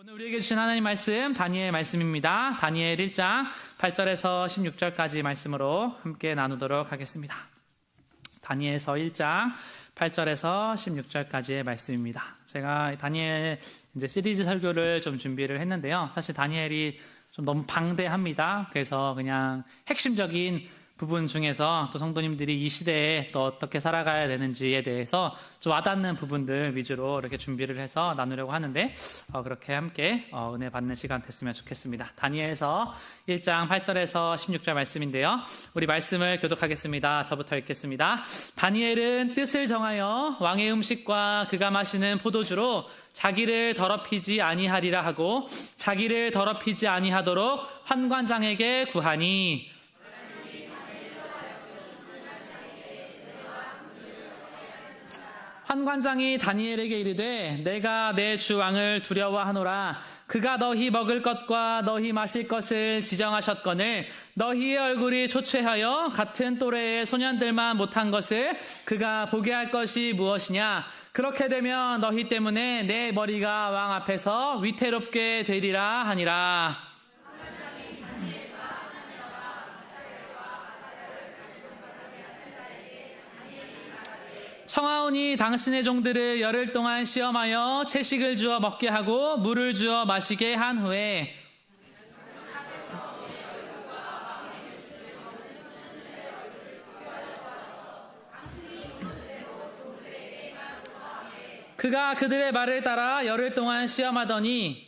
오늘 우리에게 주신 하나님 말씀 다니엘 말씀입니다. 다니엘 1장 8절에서 16절까지 말씀으로 함께 나누도록 하겠습니다. 다니엘서 1장 8절에서 16절까지의 말씀입니다. 제가 다니엘 이제 시리즈 설교를 좀 준비를 했는데요. 사실 다니엘이 좀 너무 방대합니다. 그래서 그냥 핵심적인 부분 중에서 또 성도님들이 이 시대에 또 어떻게 살아가야 되는지에 대해서 좀 와닿는 부분들 위주로 이렇게 준비를 해서 나누려고 하는데 그렇게 함께 은혜 받는 시간 됐으면 좋겠습니다. 다니엘서 1장 8절에서 16절 말씀인데요. 우리 말씀을 교독하겠습니다. 저부터 읽겠습니다. 다니엘은 뜻을 정하여 왕의 음식과 그가 마시는 포도주로 자기를 더럽히지 아니하리라 하고 자기를 더럽히지 아니하도록 환관장에게 구하니 환관장이 다니엘에게 이르되 내가 내 주 왕을 두려워하노라. 그가 너희 먹을 것과 너희 마실 것을 지정하셨거늘 너희의 얼굴이 초췌하여 같은 또래의 소년들만 못한 것을 그가 보게 할 것이 무엇이냐. 그렇게 되면 너희 때문에 내 머리가 왕 앞에서 위태롭게 되리라 하니라. 청하오니 당신의 종들을 열흘 동안 시험하여 채식을 주어 먹게 하고 물을 주어 마시게 한 후에 그가 그들의 말을 따라 열흘 동안 시험하더니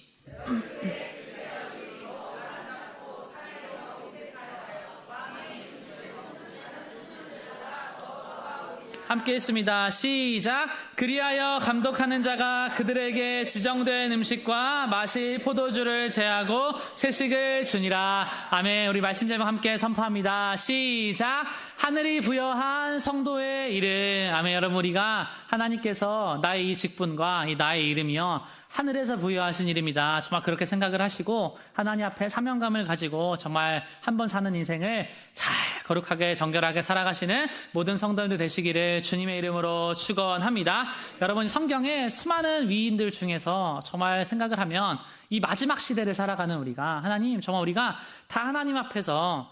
함께 했습니다. 시작. 그리하여 감독하는 자가 그들에게 지정된 음식과 마실 포도주를 제하고 채식을 주니라. 아멘. 우리 말씀 제목 함께 선포합니다. 시작. 하늘이 부여한 성도의 이름. 아멘. 여러분, 우리가 하나님께서 나의 이 직분과 이 나의 이름이요 하늘에서 부여하신 이름이다. 정말 그렇게 생각을 하시고 하나님 앞에 사명감을 가지고 정말 한번 사는 인생을 잘 거룩하게 정결하게 살아가시는 모든 성도님들 되시기를 주님의 이름으로 축원합니다. 여러분, 성경에 수많은 위인들 중에서 정말 생각을 하면 이 마지막 시대를 살아가는 우리가 하나님 정말 우리가 다 하나님 앞에서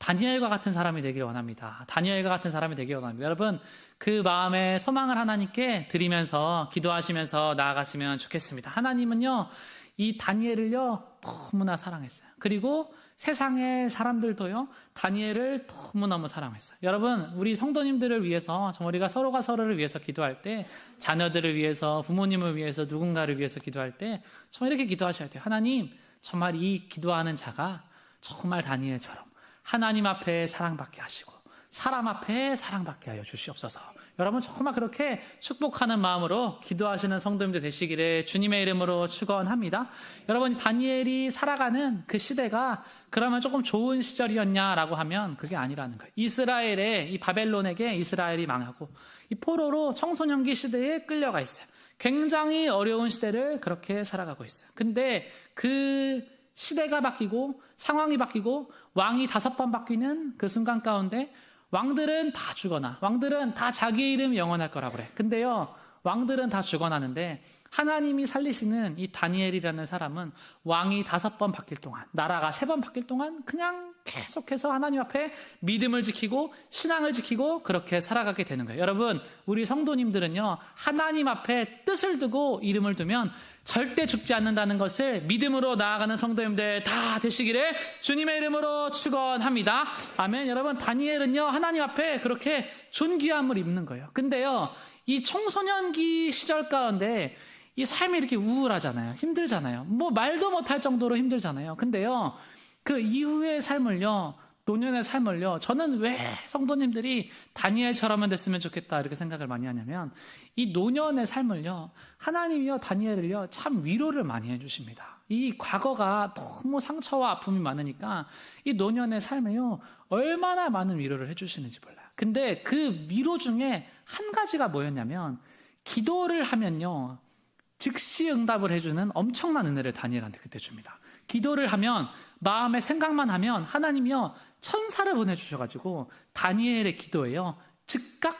다니엘과 같은 사람이 되길 원합니다. 다니엘과 같은 사람이 되길 원합니다. 여러분, 그 마음의 소망을 하나님께 드리면서 기도하시면서 나아갔으면 좋겠습니다. 하나님은요, 이 다니엘을요, 너무나 사랑했어요. 그리고 세상의 사람들도요, 다니엘을 너무너무 사랑했어요. 여러분, 우리 성도님들을 위해서, 정말 우리가 서로가 서로를 위해서 기도할 때, 자녀들을 위해서, 부모님을 위해서, 누군가를 위해서 기도할 때, 정말 이렇게 기도하셔야 돼요. 하나님, 정말 이 기도하는 자가 정말 다니엘처럼 하나님 앞에 사랑받게 하시고 사람 앞에 사랑받게 하여 주시옵소서. 여러분, 정말 그렇게 축복하는 마음으로 기도하시는 성도님들 되시기를 주님의 이름으로 축원합니다. 여러분, 다니엘이 살아가는 그 시대가 그러면 조금 좋은 시절이었냐라고 하면 그게 아니라는 거예요. 이 바벨론에게 이스라엘이 망하고 이 포로로 청소년기 시대에 끌려가 있어요. 굉장히 어려운 시대를 그렇게 살아가고 있어요. 근데 그 시대가 바뀌고 상황이 바뀌고 왕이 5번 바뀌는 그 순간 가운데 왕들은 다 죽어나, 왕들은 다 자기 이름 영원할 거라고 그래. 근데요, 왕들은 다 죽어나는데 하나님이 살리시는 이 다니엘이라는 사람은 왕이 5번 바뀔 동안, 나라가 3번 바뀔 동안 그냥 계속해서 하나님 앞에 믿음을 지키고 신앙을 지키고 그렇게 살아가게 되는 거예요. 여러분, 우리 성도님들은요, 하나님 앞에 뜻을 두고 이름을 두면 절대 죽지 않는다는 것을 믿음으로 나아가는 성도님들 다 되시기를 주님의 이름으로 축원합니다. 아멘. 여러분, 다니엘은요, 하나님 앞에 그렇게 존귀함을 입는 거예요. 근데요, 이 청소년기 시절 가운데 이 삶이 이렇게 우울하잖아요. 힘들잖아요. 뭐 말도 못할 정도로 힘들잖아요. 근데요, 그 이후의 삶을요, 노년의 삶을요, 저는 왜 성도님들이 다니엘처럼만 됐으면 좋겠다 이렇게 생각을 많이 하냐면 이 노년의 삶을요, 하나님이요 다니엘을요 참 위로를 많이 해주십니다. 이 과거가 너무 상처와 아픔이 많으니까 이 노년의 삶에요 얼마나 많은 위로를 해주시는지 몰라요. 근데 그 위로 중에 한 가지가 뭐였냐면 기도를 하면요 즉시 응답을 해주는 엄청난 은혜를 다니엘한테 그때 줍니다. 기도를 하면 마음에 생각만 하면 하나님이요 천사를 보내주셔가지고 다니엘의 기도에요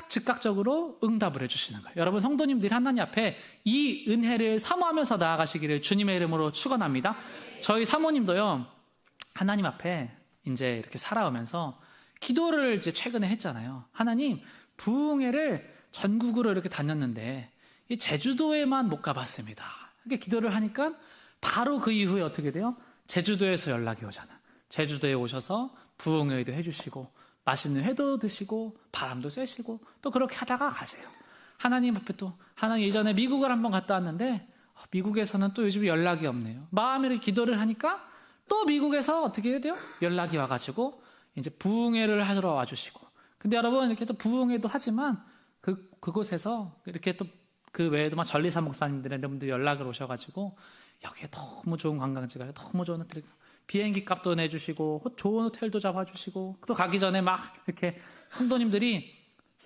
즉각적으로 응답을 해주시는 거예요. 여러분 성도님들이 하나님 앞에 이 은혜를 사모하면서 나아가시기를 주님의 이름으로 축원합니다. 저희 사모님도요, 하나님 앞에 이제 이렇게 살아오면서 기도를 이제 최근에 했잖아요. 하나님, 부흥회를 전국으로 이렇게 다녔는데 이 제주도에만 못 가봤습니다. 이렇게 기도를 하니까 바로 그 이후에 어떻게 돼요? 제주도에서 연락이 오잖아. 제주도에 오셔서 부흥회도 해주시고 맛있는 회도 드시고 바람도 쐬시고 또 그렇게 하다가 가세요. 하나님 앞에 또 하나님, 예전에 미국을 한번 갔다 왔는데 미국에서는 또 요즘 연락이 없네요. 마음으로 기도를 하니까 또 미국에서 어떻게 해야 돼요? 연락이 와가지고 이제 부흥회를 하러 와주시고. 근데 여러분 이렇게 또 부흥회도 하지만 그곳에서 이렇게 또 그 외에도 막 전리사 목사님들 여러분들 연락을 오셔가지고 여기에 너무 좋은 관광지가, 너무 좋은 호텔, 비행기 값도 내주시고 좋은 호텔도 잡아주시고 또 가기 전에 막 이렇게 성도님들이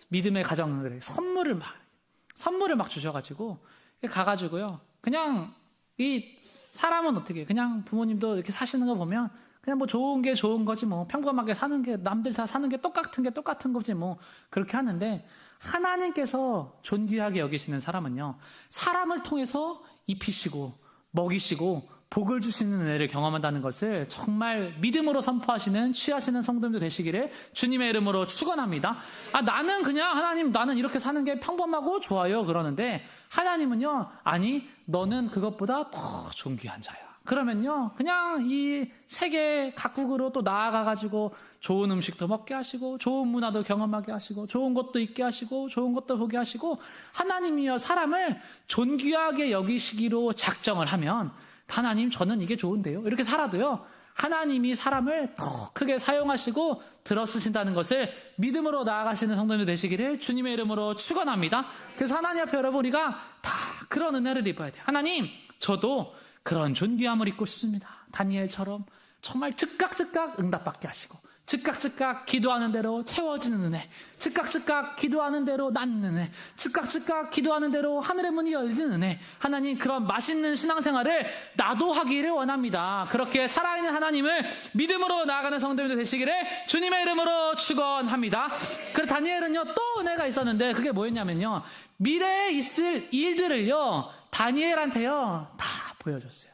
믿음의 가정들에게 선물을 막 주셔가지고 가가지고요. 그냥 이 사람은 어떻게 그냥 부모님도 이렇게 사시는 거 보면 그냥 뭐 좋은 게 좋은 거지 뭐 평범하게 사는 게 남들 다 사는 게 똑같은 거지 뭐 그렇게 하는데 하나님께서 존귀하게 여기시는 사람은요, 사람을 통해서 입히시고 먹이시고 복을 주시는 은혜를 경험한다는 것을 정말 믿음으로 선포하시는 취하시는 성도님들 되시기를 주님의 이름으로 축원합니다. 나는 그냥 하나님, 나는 이렇게 사는 게 평범하고 좋아요 그러는데 하나님은요, 아니 너는 그것보다 더 존귀한 자야. 그러면요, 그냥 이 세계 각국으로 또 나아가가지고 좋은 음식도 먹게 하시고 좋은 문화도 경험하게 하시고 좋은 것도 있게 하시고 좋은 것도 보게 하시고 하나님이여 사람을 존귀하게 여기시기로 작정을 하면 하나님 저는 이게 좋은데요 이렇게 살아도요, 하나님이 사람을 더 크게 사용하시고 들어쓰신다는 것을 믿음으로 나아가시는 성도님들 되시기를 주님의 이름으로 축원합니다. 그래서 하나님 앞에 여러분 우리가 다 그런 은혜를 입어야 돼요. 하나님, 저도 그런 존귀함을 입고 싶습니다. 다니엘처럼 정말 즉각 응답받게 하시고 즉각 기도하는 대로 채워지는 은혜, 즉각 기도하는 대로 낫는 은혜, 즉각 기도하는 대로 하늘의 문이 열리는 은혜. 하나님, 그런 맛있는 신앙생활을 나도 하기를 원합니다. 그렇게 살아있는 하나님을 믿음으로 나아가는 성도님들 되시기를 주님의 이름으로 축원합니다. 그리고 다니엘은요, 또 은혜가 있었는데 그게 뭐였냐면요, 미래에 있을 일들을요 다니엘한테요 다 보여줬어요.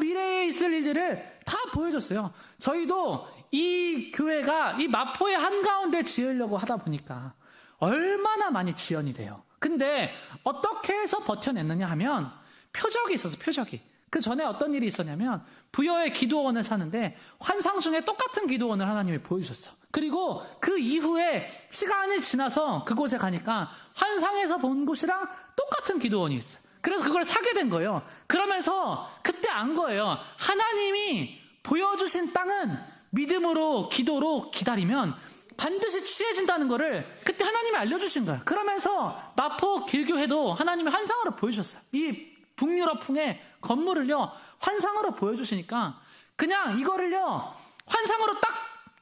미래에 있을 일들을 다 보여줬어요. 저희도 이 교회가 이 마포의 한가운데 지으려고 하다 보니까 얼마나 많이 지연이 돼요. 근데 어떻게 해서 버텨냈느냐 하면 표적이 있어서 표적이. 그 전에 어떤 일이 있었냐면 부여의 기도원을 사는데 환상 중에 똑같은 기도원을 하나님이 보여주셨어. 그리고 그 이후에 시간이 지나서 그곳에 가니까 환상에서 본 곳이랑 똑같은 기도원이 있어요. 그래서 그걸 사게 된 거예요. 그러면서 그때 안 거예요. 하나님이 보여주신 땅은 믿음으로 기도로 기다리면 반드시 취해진다는 거를 그때 하나님이 알려주신 거예요. 그러면서 마포 길교회도 하나님이 환상으로 보여주셨어요. 이 북유럽풍의 건물을요 환상으로 보여주시니까 그냥 이거를요 환상으로 딱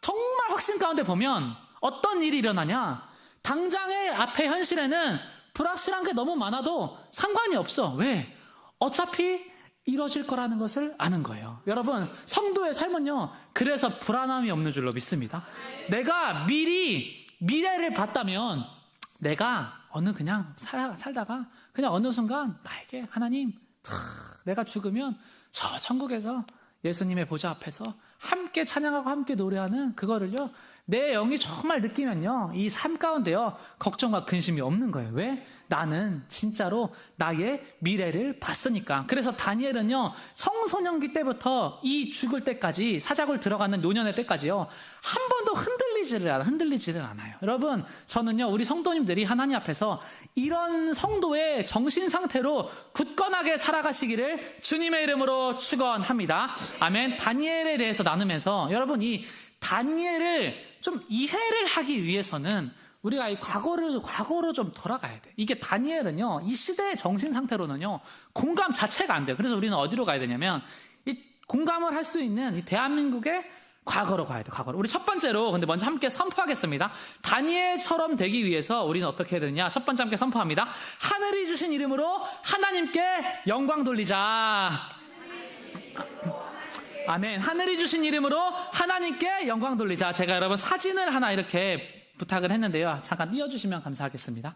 정말 확신 가운데 보면 어떤 일이 일어나냐, 당장의 앞에 현실에는 불확실한 게 너무 많아도 상관이 없어. 왜? 어차피 이루어질 거라는 것을 아는 거예요. 여러분, 성도의 삶은요 그래서 불안함이 없는 줄로 믿습니다. 내가 미리 미래를 봤다면 내가 그냥 살다가 그냥 어느 순간 나에게 하나님, 내가 죽으면 저 천국에서 예수님의 보좌 앞에서 함께 찬양하고 함께 노래하는 그거를요 내 영이 정말 느끼면요 이 삶 가운데요 걱정과 근심이 없는 거예요. 왜? 나는 진짜로 나의 미래를 봤으니까. 그래서 다니엘은요 청소년기 때부터 이 죽을 때까지, 사자굴 들어가는 노년의 때까지요 한 번도 흔들리지를 않아요. 여러분, 저는요 우리 성도님들이 하나님 앞에서 이런 성도의 정신 상태로 굳건하게 살아가시기를 주님의 이름으로 축원합니다. 아멘. 다니엘에 대해서 나누면서 여러분, 이 다니엘을 좀 이해를 하기 위해서는 우리가 이 과거로 좀 돌아가야 돼. 이게 다니엘은요, 이 시대의 정신 상태로는요, 공감 자체가 안 돼요. 그래서 우리는 어디로 가야 되냐면, 이 공감을 할 수 있는 이 대한민국의 과거로 가야 돼, 과거로. 우리 첫 번째로, 근데 먼저 함께 선포하겠습니다. 다니엘처럼 되기 위해서 우리는 어떻게 해야 되느냐? 첫 번째 함께 선포합니다. 하늘이 주신 이름으로 하나님께 영광 돌리자. 아멘. 하늘이 주신 이름으로 하나님께 영광 돌리자. 제가 여러분 사진을 하나 이렇게 부탁을 했는데요. 잠깐 띄워주시면 감사하겠습니다.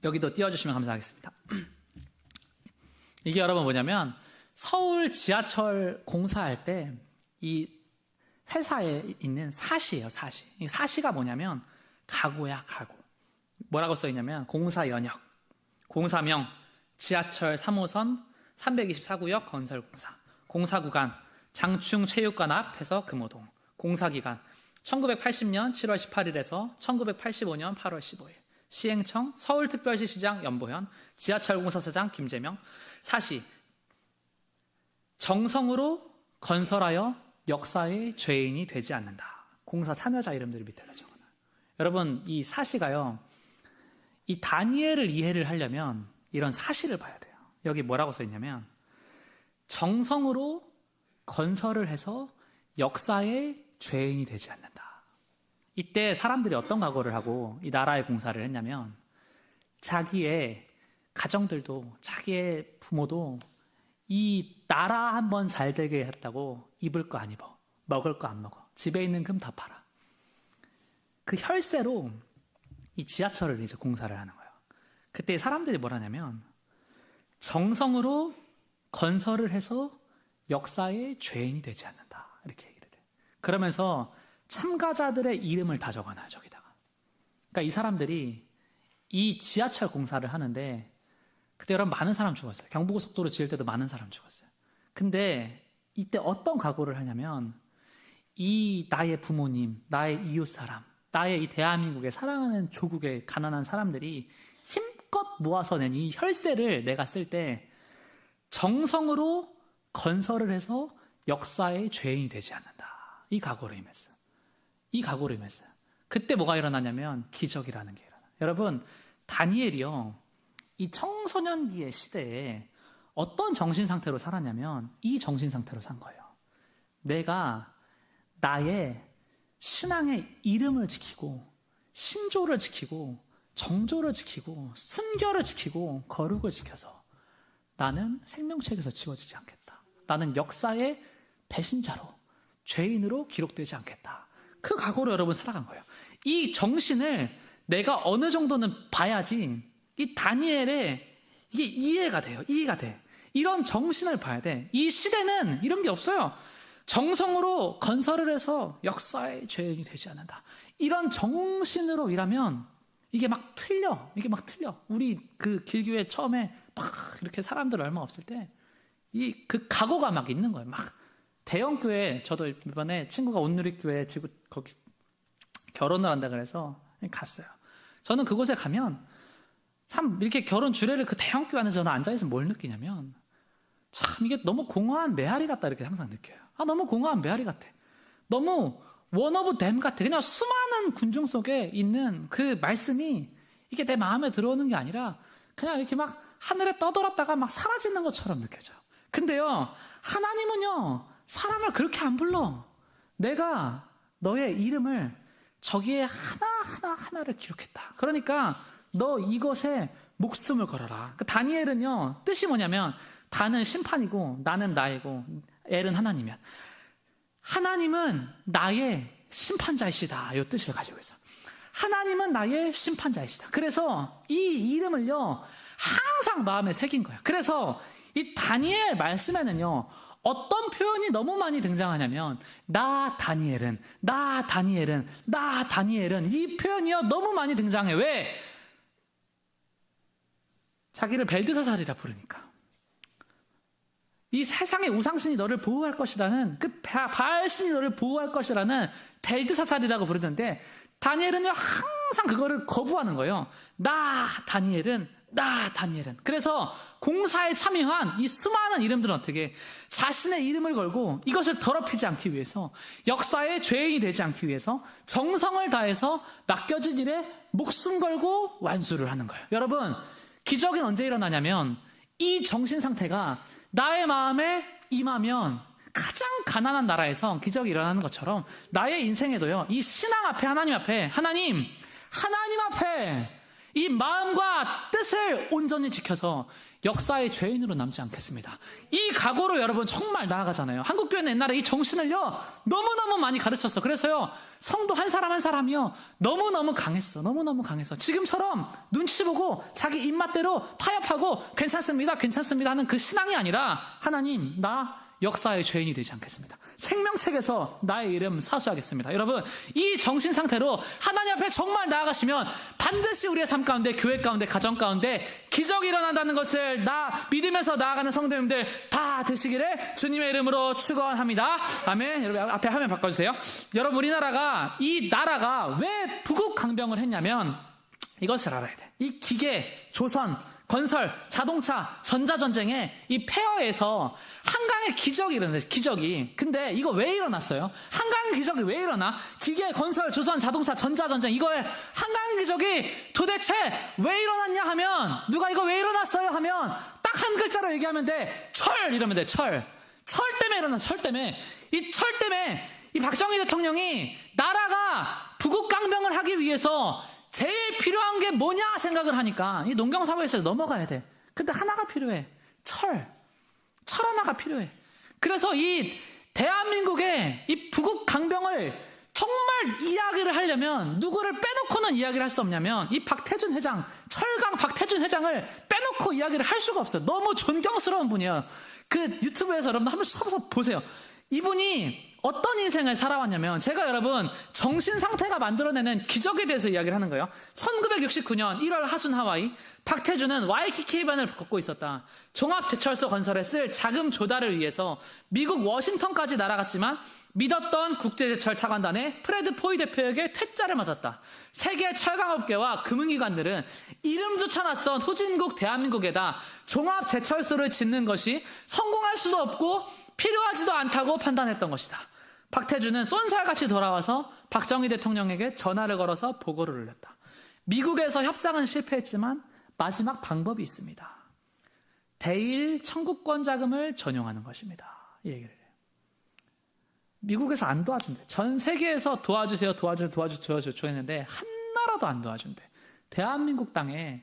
여기도 띄워주시면 감사하겠습니다. 이게 여러분 뭐냐면 서울 지하철 공사할 때 이 회사에 있는 사시예요. 사시. 이 사시가 뭐냐면 가구야, 가구. 뭐라고 써있냐면 공사 연역, 공사명, 지하철 3호선 324구역 건설공사, 공사구간, 장충체육관 앞에서 금호동, 공사기간 1980년 7월 18일에서 1985년 8월 15일, 시행청 서울특별시시장 연보현, 지하철공사사장 김재명, 사시 정성으로 건설하여 역사의 죄인이 되지 않는다. 공사 참여자 이름들이 밑에다 적어놔요. 여러분 이 사시가요, 이 다니엘을 이해를 하려면 이런 사시를 봐야 돼요. 여기 뭐라고 써있냐면 정성으로 건설을 해서 역사의 죄인이 되지 않는다. 이때 사람들이 어떤 각오를 하고 이 나라의 공사를 했냐면 자기의 가정들도 자기의 부모도 이 나라 한번 잘 되게 했다고 입을 거 안 입어, 먹을 거 안 먹어, 집에 있는 금 다 팔아. 그 혈세로 이 지하철을 이제 공사를 하는 거예요. 그때 사람들이 뭐라냐면 정성으로 건설을 해서 역사의 죄인이 되지 않는다. 이렇게 얘기를 해요. 그러면서 참가자들의 이름을 다 적어놔요, 저기다가. 그러니까 이 사람들이 이 지하철 공사를 하는데 그때 여러분 많은 사람 죽었어요. 경부고속도로 지을 때도 많은 사람 죽었어요. 근데 이때 어떤 각오를 하냐면 이 나의 부모님, 나의 이웃사람, 나의 이 대한민국의 사랑하는 조국의 가난한 사람들이 힘껏 모아서 낸 이 혈세를 내가 쓸 때 정성으로 건설을 해서 역사의 죄인이 되지 않는다. 이 각오로 임했어요. 이 각오로 임했어요. 그때 뭐가 일어나냐면 기적이라는 게 일어나요. 여러분 다니엘이요, 이 청소년기의 시대에 어떤 정신상태로 살았냐면 이 정신상태로 산 거예요. 내가 나의 신앙의 이름을 지키고 신조를 지키고 정조를 지키고 순결을 지키고 거룩을 지켜서 나는 생명책에서 지워지지 않겠다. 나는 역사의 배신자로 죄인으로 기록되지 않겠다. 그 각오로 여러분 살아간 거예요. 이 정신을 내가 어느 정도는 봐야지 이 다니엘의 이게 이해가 돼요. 이해가 돼. 이런 정신을 봐야 돼. 이 시대는 이런 게 없어요. 정성으로 건설을 해서 역사의 죄인이 되지 않는다. 이런 정신으로 일하면 이게 막 틀려. 이게 막 틀려. 우리 그 길교회 처음에 막 이렇게 사람들 얼마 없을 때 이 그 각오가 막 있는 거예요. 막 대형 교회, 저도 이번에 친구가 온누리교회 지구 거기 결혼을 한다 그래서 갔어요. 저는 그곳에 가면 참 이렇게 결혼 주례를 그 대형 교회 안에 저는 앉아있으면 뭘 느끼냐면 참 이게 너무 공허한 메아리 같다 이렇게 항상 느껴요. 너무 공허한 메아리 같아. 너무 원 오브 댐 같아. 그냥 수많은 군중 속에 있는 그 말씀이 이게 내 마음에 들어오는 게 아니라 그냥 이렇게 막 하늘에 떠돌았다가 막 사라지는 것처럼 느껴져요. 근데요, 하나님은요, 사람을 그렇게 안 불러. 내가 너의 이름을 저기에 하나하나를 기록했다. 그러니까 너 이것에 목숨을 걸어라. 그 다니엘은요, 뜻이 뭐냐면 다는 심판이고 나는 나이고 엘은 하나님이야. 하나님은 나의 심판자이시다. 이 뜻을 가지고 있어. 하나님은 나의 심판자이시다. 그래서 이 이름을요, 항상 마음에 새긴 거야. 그래서 이 다니엘 말씀에는요, 어떤 표현이 너무 많이 등장하냐면 나 다니엘은 이 표현이요 너무 많이 등장해. 왜? 자기를 벨드사살이라 부르니까. 이 세상의 우상신이 너를 보호할 것이라는 그 바알신이 너를 보호할 것이라는 벨드사살이라고 부르는데 다니엘은요 항상 그거를 거부하는 거예요. 나 다니엘은. 그래서 공사에 참여한 이 수많은 이름들은 어떻게 자신의 이름을 걸고 이것을 더럽히지 않기 위해서 역사의 죄인이 되지 않기 위해서 정성을 다해서 맡겨진 일에 목숨 걸고 완수를 하는 거예요. 여러분 기적은 언제 일어나냐면 이 정신 상태가 나의 마음에 임하면 가장 가난한 나라에서 기적이 일어나는 것처럼 나의 인생에도요 이 신앙 앞에 하나님 앞에 이 마음과 뜻을 온전히 지켜서 역사의 죄인으로 남지 않겠습니다. 이 각오로 여러분 정말 나아가잖아요. 한국교회는 옛날에 이 정신을요 너무너무 많이 가르쳤어. 그래서요 성도 한 사람 한 사람이요 너무너무 강했어. 너무너무 강해서 지금처럼 눈치 보고 자기 입맛대로 타협하고 괜찮습니다 괜찮습니다 하는 그 신앙이 아니라, 하나님 나 역사의 죄인이 되지 않겠습니다. 생명책에서 나의 이름 사수하겠습니다. 여러분 이 정신 상태로 하나님 앞에 정말 나아가시면 반드시 우리의 삶 가운데, 교회 가운데, 가정 가운데 기적이 일어난다는 것을 믿으면서 나아가는 성도님들 다 되시기를 주님의 이름으로 축원합니다. 아멘. 여러분 앞에 화면 바꿔주세요. 여러분 우리나라가, 이 나라가 왜 부국강병을 했냐면 이것을 알아야 돼. 이 기계, 조선, 건설, 자동차, 전자전쟁에 이 폐허에서 한강의 기적이 일어났어요. 기적이. 근데 이거 왜 일어났어요? 한강의 기적이 왜 일어나? 기계, 건설, 조선, 자동차, 전자전쟁, 이거에 한강의 기적이 도대체 왜 일어났냐 하면, 누가 이거 왜 일어났어요 하면 딱 한 글자로 얘기하면 돼. 철 이러면 돼. 철 때문에 일어나. 철 때문에. 이 철 때문에 이 박정희 대통령이 나라가 부국강병을 하기 위해서 제일 필요한 게 뭐냐 생각을 하니까 이 농경사회에서 넘어가야 돼. 근데 하나가 필요해. 철 하나가 필요해. 그래서 이 대한민국의 이 부국강병을 정말 이야기를 하려면 누구를 빼놓고는 이야기를 할 수 없냐면 이 박태준 회장, 철강 박태준 회장을 빼놓고 이야기를 할 수가 없어요. 너무 존경스러운 분이에요. 그 유튜브에서 여러분 한번 쳐서 보세요. 이분이 어떤 인생을 살아왔냐면, 제가 여러분 정신 상태가 만들어내는 기적에 대해서 이야기를 하는 거예요. 1969년 1월 하순 하와이, 박태준은 와이키키 해변을 걷고 있었다. 종합제철소 건설에 쓸 자금 조달을 위해서 미국 워싱턴까지 날아갔지만 믿었던 국제제철 차관단의 프레드 포이 대표에게 퇴짜를 맞았다. 세계 철강업계와 금융기관들은 이름조차 낯선 후진국 대한민국에다 종합제철소를 짓는 것이 성공할 수도 없고 필요하지도 않다고 판단했던 것이다. 박태준은 쏜살같이 돌아와서 박정희 대통령에게 전화를 걸어서 보고를 올렸다. 미국에서 협상은 실패했지만 마지막 방법이 있습니다. 대일 청구권 자금을 전용하는 것입니다. 이 얘기를 해요. 미국에서 안 도와준대. 전 세계에서 도와주세요 했는데 한 나라도 안 도와준대. 대한민국 땅에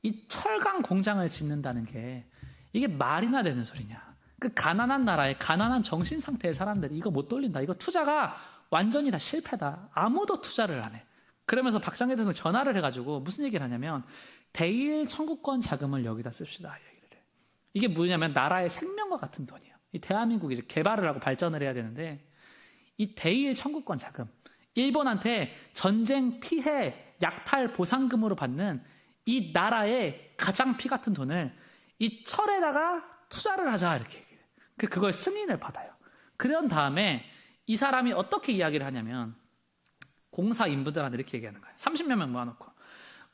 이 철강 공장을 짓는다는 게 이게 말이나 되는 소리냐. 그 가난한 나라의 가난한 정신 상태의 사람들이 이거 못 돌린다. 이거 투자가 완전히 다 실패다. 아무도 투자를 안 해. 그러면서 박정희 대통령 전화를 해가지고 무슨 얘기를 하냐면 대일 청구권 자금을 여기다 씁시다. 얘기를 해. 이게 뭐냐면 나라의 생명과 같은 돈이에요. 이 대한민국이 이제 개발을 하고 발전을 해야 되는데 이 대일 청구권 자금, 일본한테 전쟁 피해 약탈 보상금으로 받는 이 나라의 가장 피 같은 돈을 이 철에다가 투자를 하자 이렇게 얘기해요. 그걸 승인을 받아요. 그런 다음에 이 사람이 어떻게 이야기를 하냐면 공사 인부들한테 이렇게 얘기하는 거예요. 30여 명 모아놓고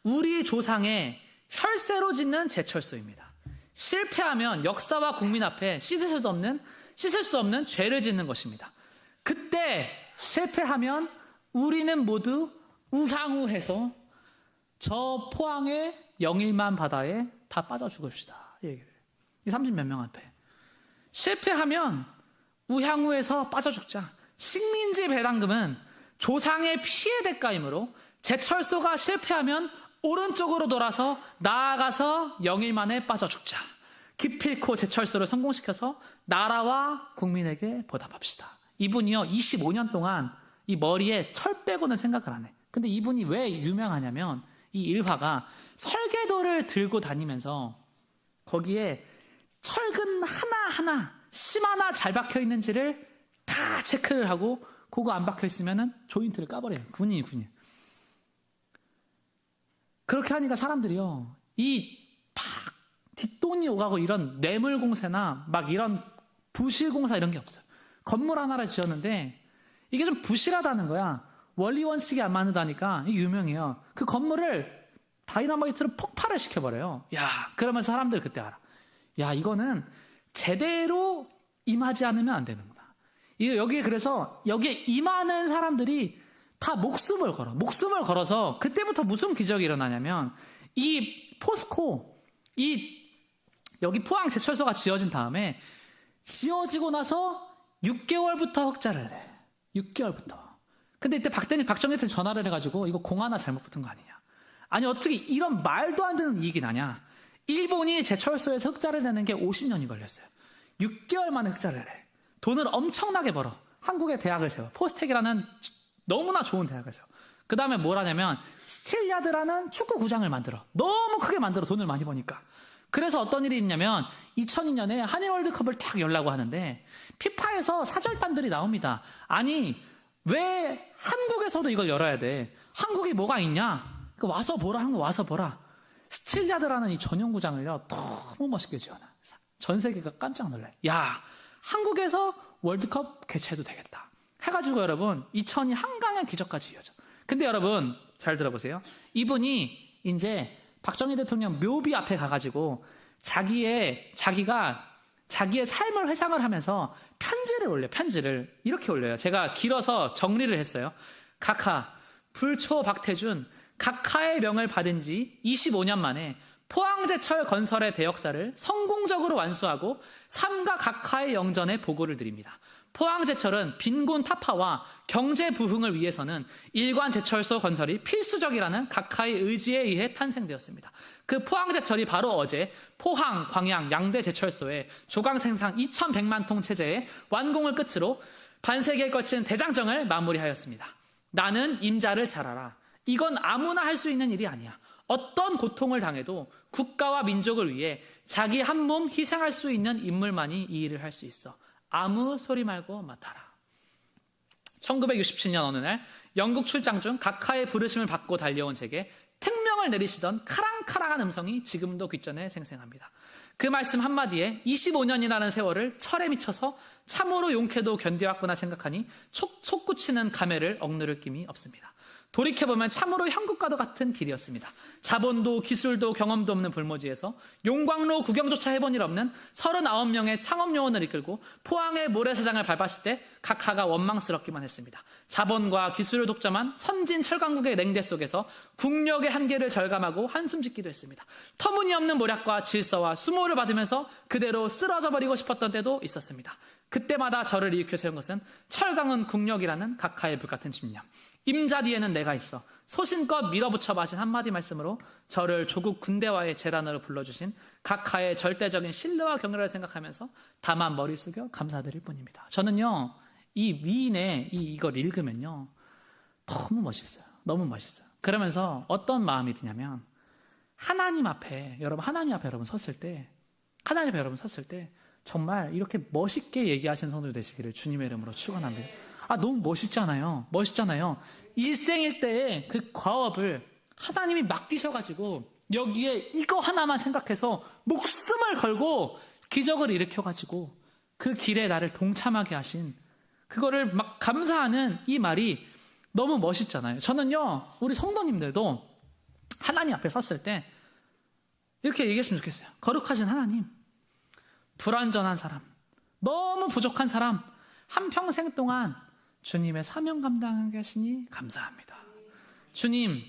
우리 조상의 혈세로 짓는 제철소입니다. 실패하면 역사와 국민 앞에 씻을 수 없는 죄를 짓는 것입니다. 그때 실패하면 우리는 모두 우향우해서 저 포항의 영일만 바다에 다 빠져 죽읍시다. 이 얘기를. 이 30몇 명한테. 실패하면 우향우에서 빠져 죽자. 식민지 배당금은 조상의 피해 대가이므로 제철소가 실패하면 오른쪽으로 돌아서 나아가서 영일만에 빠져 죽자. 기필코 제철소를 성공시켜서 나라와 국민에게 보답합시다. 이분이요 25년 동안 이 머리에 철 빼고는 생각을 안 해. 근데 이분이 왜 유명하냐면 이 일화가 설계도를 들고 다니면서 거기에 철근 하나하나 심 하나 잘 박혀 있는지를 다 체크를 하고 그거 안 박혀 있으면은 조인트를 까버려요. 군인이. 그렇게 하니까 사람들이요 이 막 뒷돈이 오가고 이런 뇌물공사나 막 이런 부실공사 이런 게 없어요. 건물 하나를 지었는데 이게 좀 부실하다는 거야. 원리 원칙이 안 맞는다니까 유명해요. 그 건물을 다이너마이트로 폭발을 시켜버려요. 야, 그러면 사람들 그때 알아. 야, 이거는 제대로 임하지 않으면 안 되는구나. 여기에 그래서 여기에 임하는 사람들이 다 목숨을 걸어서 그때부터 무슨 기적이 일어나냐면 이 포스코 여기 포항 제철소가 지어진 다음에 지어지고 나서 6개월부터 흑자를 내. 6개월부터. 근데 이때 박정희 대통령이 전화를 해가지고 이거 공 하나 잘못 붙은 거 아니냐. 아니 어떻게 이런 말도 안 되는 이익이 나냐. 일본이 제철소에서 흑자를 내는 게 50년이 걸렸어요. 6개월 만에 흑자를 내. 돈을 엄청나게 벌어. 한국에 대학을 세워. 포스텍이라는 너무나 좋은 대학을 세워. 그 다음에 뭘 하냐면 스틸야드라는 축구구장을 만들어. 너무 크게 만들어, 돈을 많이 버니까. 그래서 어떤 일이 있냐면 2002년에 한일 월드컵을 딱 열라고 하는데 피파에서 사절단들이 나옵니다. 아니 왜 한국에서도 이걸 열어야 돼? 한국이 뭐가 있냐? 와서 보라, 한국 와서 보라. 스틸야드라는 이 전용구장을요 너무 멋있게 지어놔. 전 세계가 깜짝 놀래. 야, 한국에서 월드컵 개최해도 되겠다 해가지고 여러분 2002 한강의 기적까지 이어져. 근데 여러분 잘 들어보세요. 이분이 이제 박정희 대통령 묘비 앞에 가가지고 자기가 자기의 삶을 회상을 하면서 편지를 올려요. 편지를 이렇게 올려요. 제가 길어서 정리를 했어요. 각하, 불초 박태준, 각하의 명을 받은 지 25년 만에 포항제철 건설의 대역사를 성공적으로 완수하고 삼가 각하의 영전에 보고를 드립니다. 포항제철은 빈곤 타파와 경제 부흥을 위해서는 일관제철소 건설이 필수적이라는 각하의 의지에 의해 탄생되었습니다. 그 포항제철이 바로 어제 포항, 광양, 양대 제철소의 조강 생산 2100만 통 체제의 완공을 끝으로 반세기에 걸친 대장정을 마무리하였습니다. 나는 임자를 잘 알아. 이건 아무나 할 수 있는 일이 아니야. 어떤 고통을 당해도 국가와 민족을 위해 자기 한 몸 희생할 수 있는 인물만이 이 일을 할 수 있어. 아무 소리 말고 맡아라. 1967년 어느 날 영국 출장 중 각하의 부르심을 받고 달려온 제게 특명을 내리시던 카랑카랑한 음성이 지금도 귓전에 생생합니다. 그 말씀 한마디에 25년이라는 세월을 철에 미쳐서 참으로 용케도 견뎌왔구나 생각하니 솟구치는 감회를 억누를 김이 없습니다. 돌이켜보면 참으로 형국과도 같은 길이었습니다. 자본도 기술도 경험도 없는 불모지에서 용광로 구경조차 해본 일 없는 39명의 창업요원을 이끌고 포항의 모래사장을 밟았을 때 각하가 원망스럽기만 했습니다. 자본과 기술을 독점한 선진 철강국의 냉대 속에서 국력의 한계를 절감하고 한숨 짓기도 했습니다. 터무니없는 모략과 질서와 수모를 받으면서 그대로 쓰러져 버리고 싶었던 때도 있었습니다. 그때마다 저를 일으켜 세운 것은 철강은 국력이라는 각하의 불같은 집념. 임자 뒤에는 내가 있어. 소신껏 밀어붙여 마신 한마디 말씀으로 저를 조국 군대와의 재단으로 불러주신 각하의 절대적인 신뢰와 경륜을 생각하면서 다만 머리 숙여 감사드릴 뿐입니다. 저는요, 이 위인의 이걸 읽으면요, 너무 멋있어요. 너무 멋있어요. 그러면서 어떤 마음이 드냐면, 하나님 앞에 여러분 섰을 때, 정말 이렇게 멋있게 얘기하시는 성도들 되시기를 주님의 이름으로 축원합니다. 너무 멋있잖아요. 일생일대의 그 과업을 하나님이 맡기셔가지고 여기에 이거 하나만 생각해서 목숨을 걸고 기적을 일으켜가지고 그 길에 나를 동참하게 하신 그거를 막 감사하는 이 말이 너무 멋있잖아요. 저는요, 우리 성도님들도 하나님 앞에 섰을 때 이렇게 얘기했으면 좋겠어요. 거룩하신 하나님, 불완전한 사람, 너무 부족한 사람, 한평생 동안 주님의 사명 감당하게 하시니 감사합니다. 주님,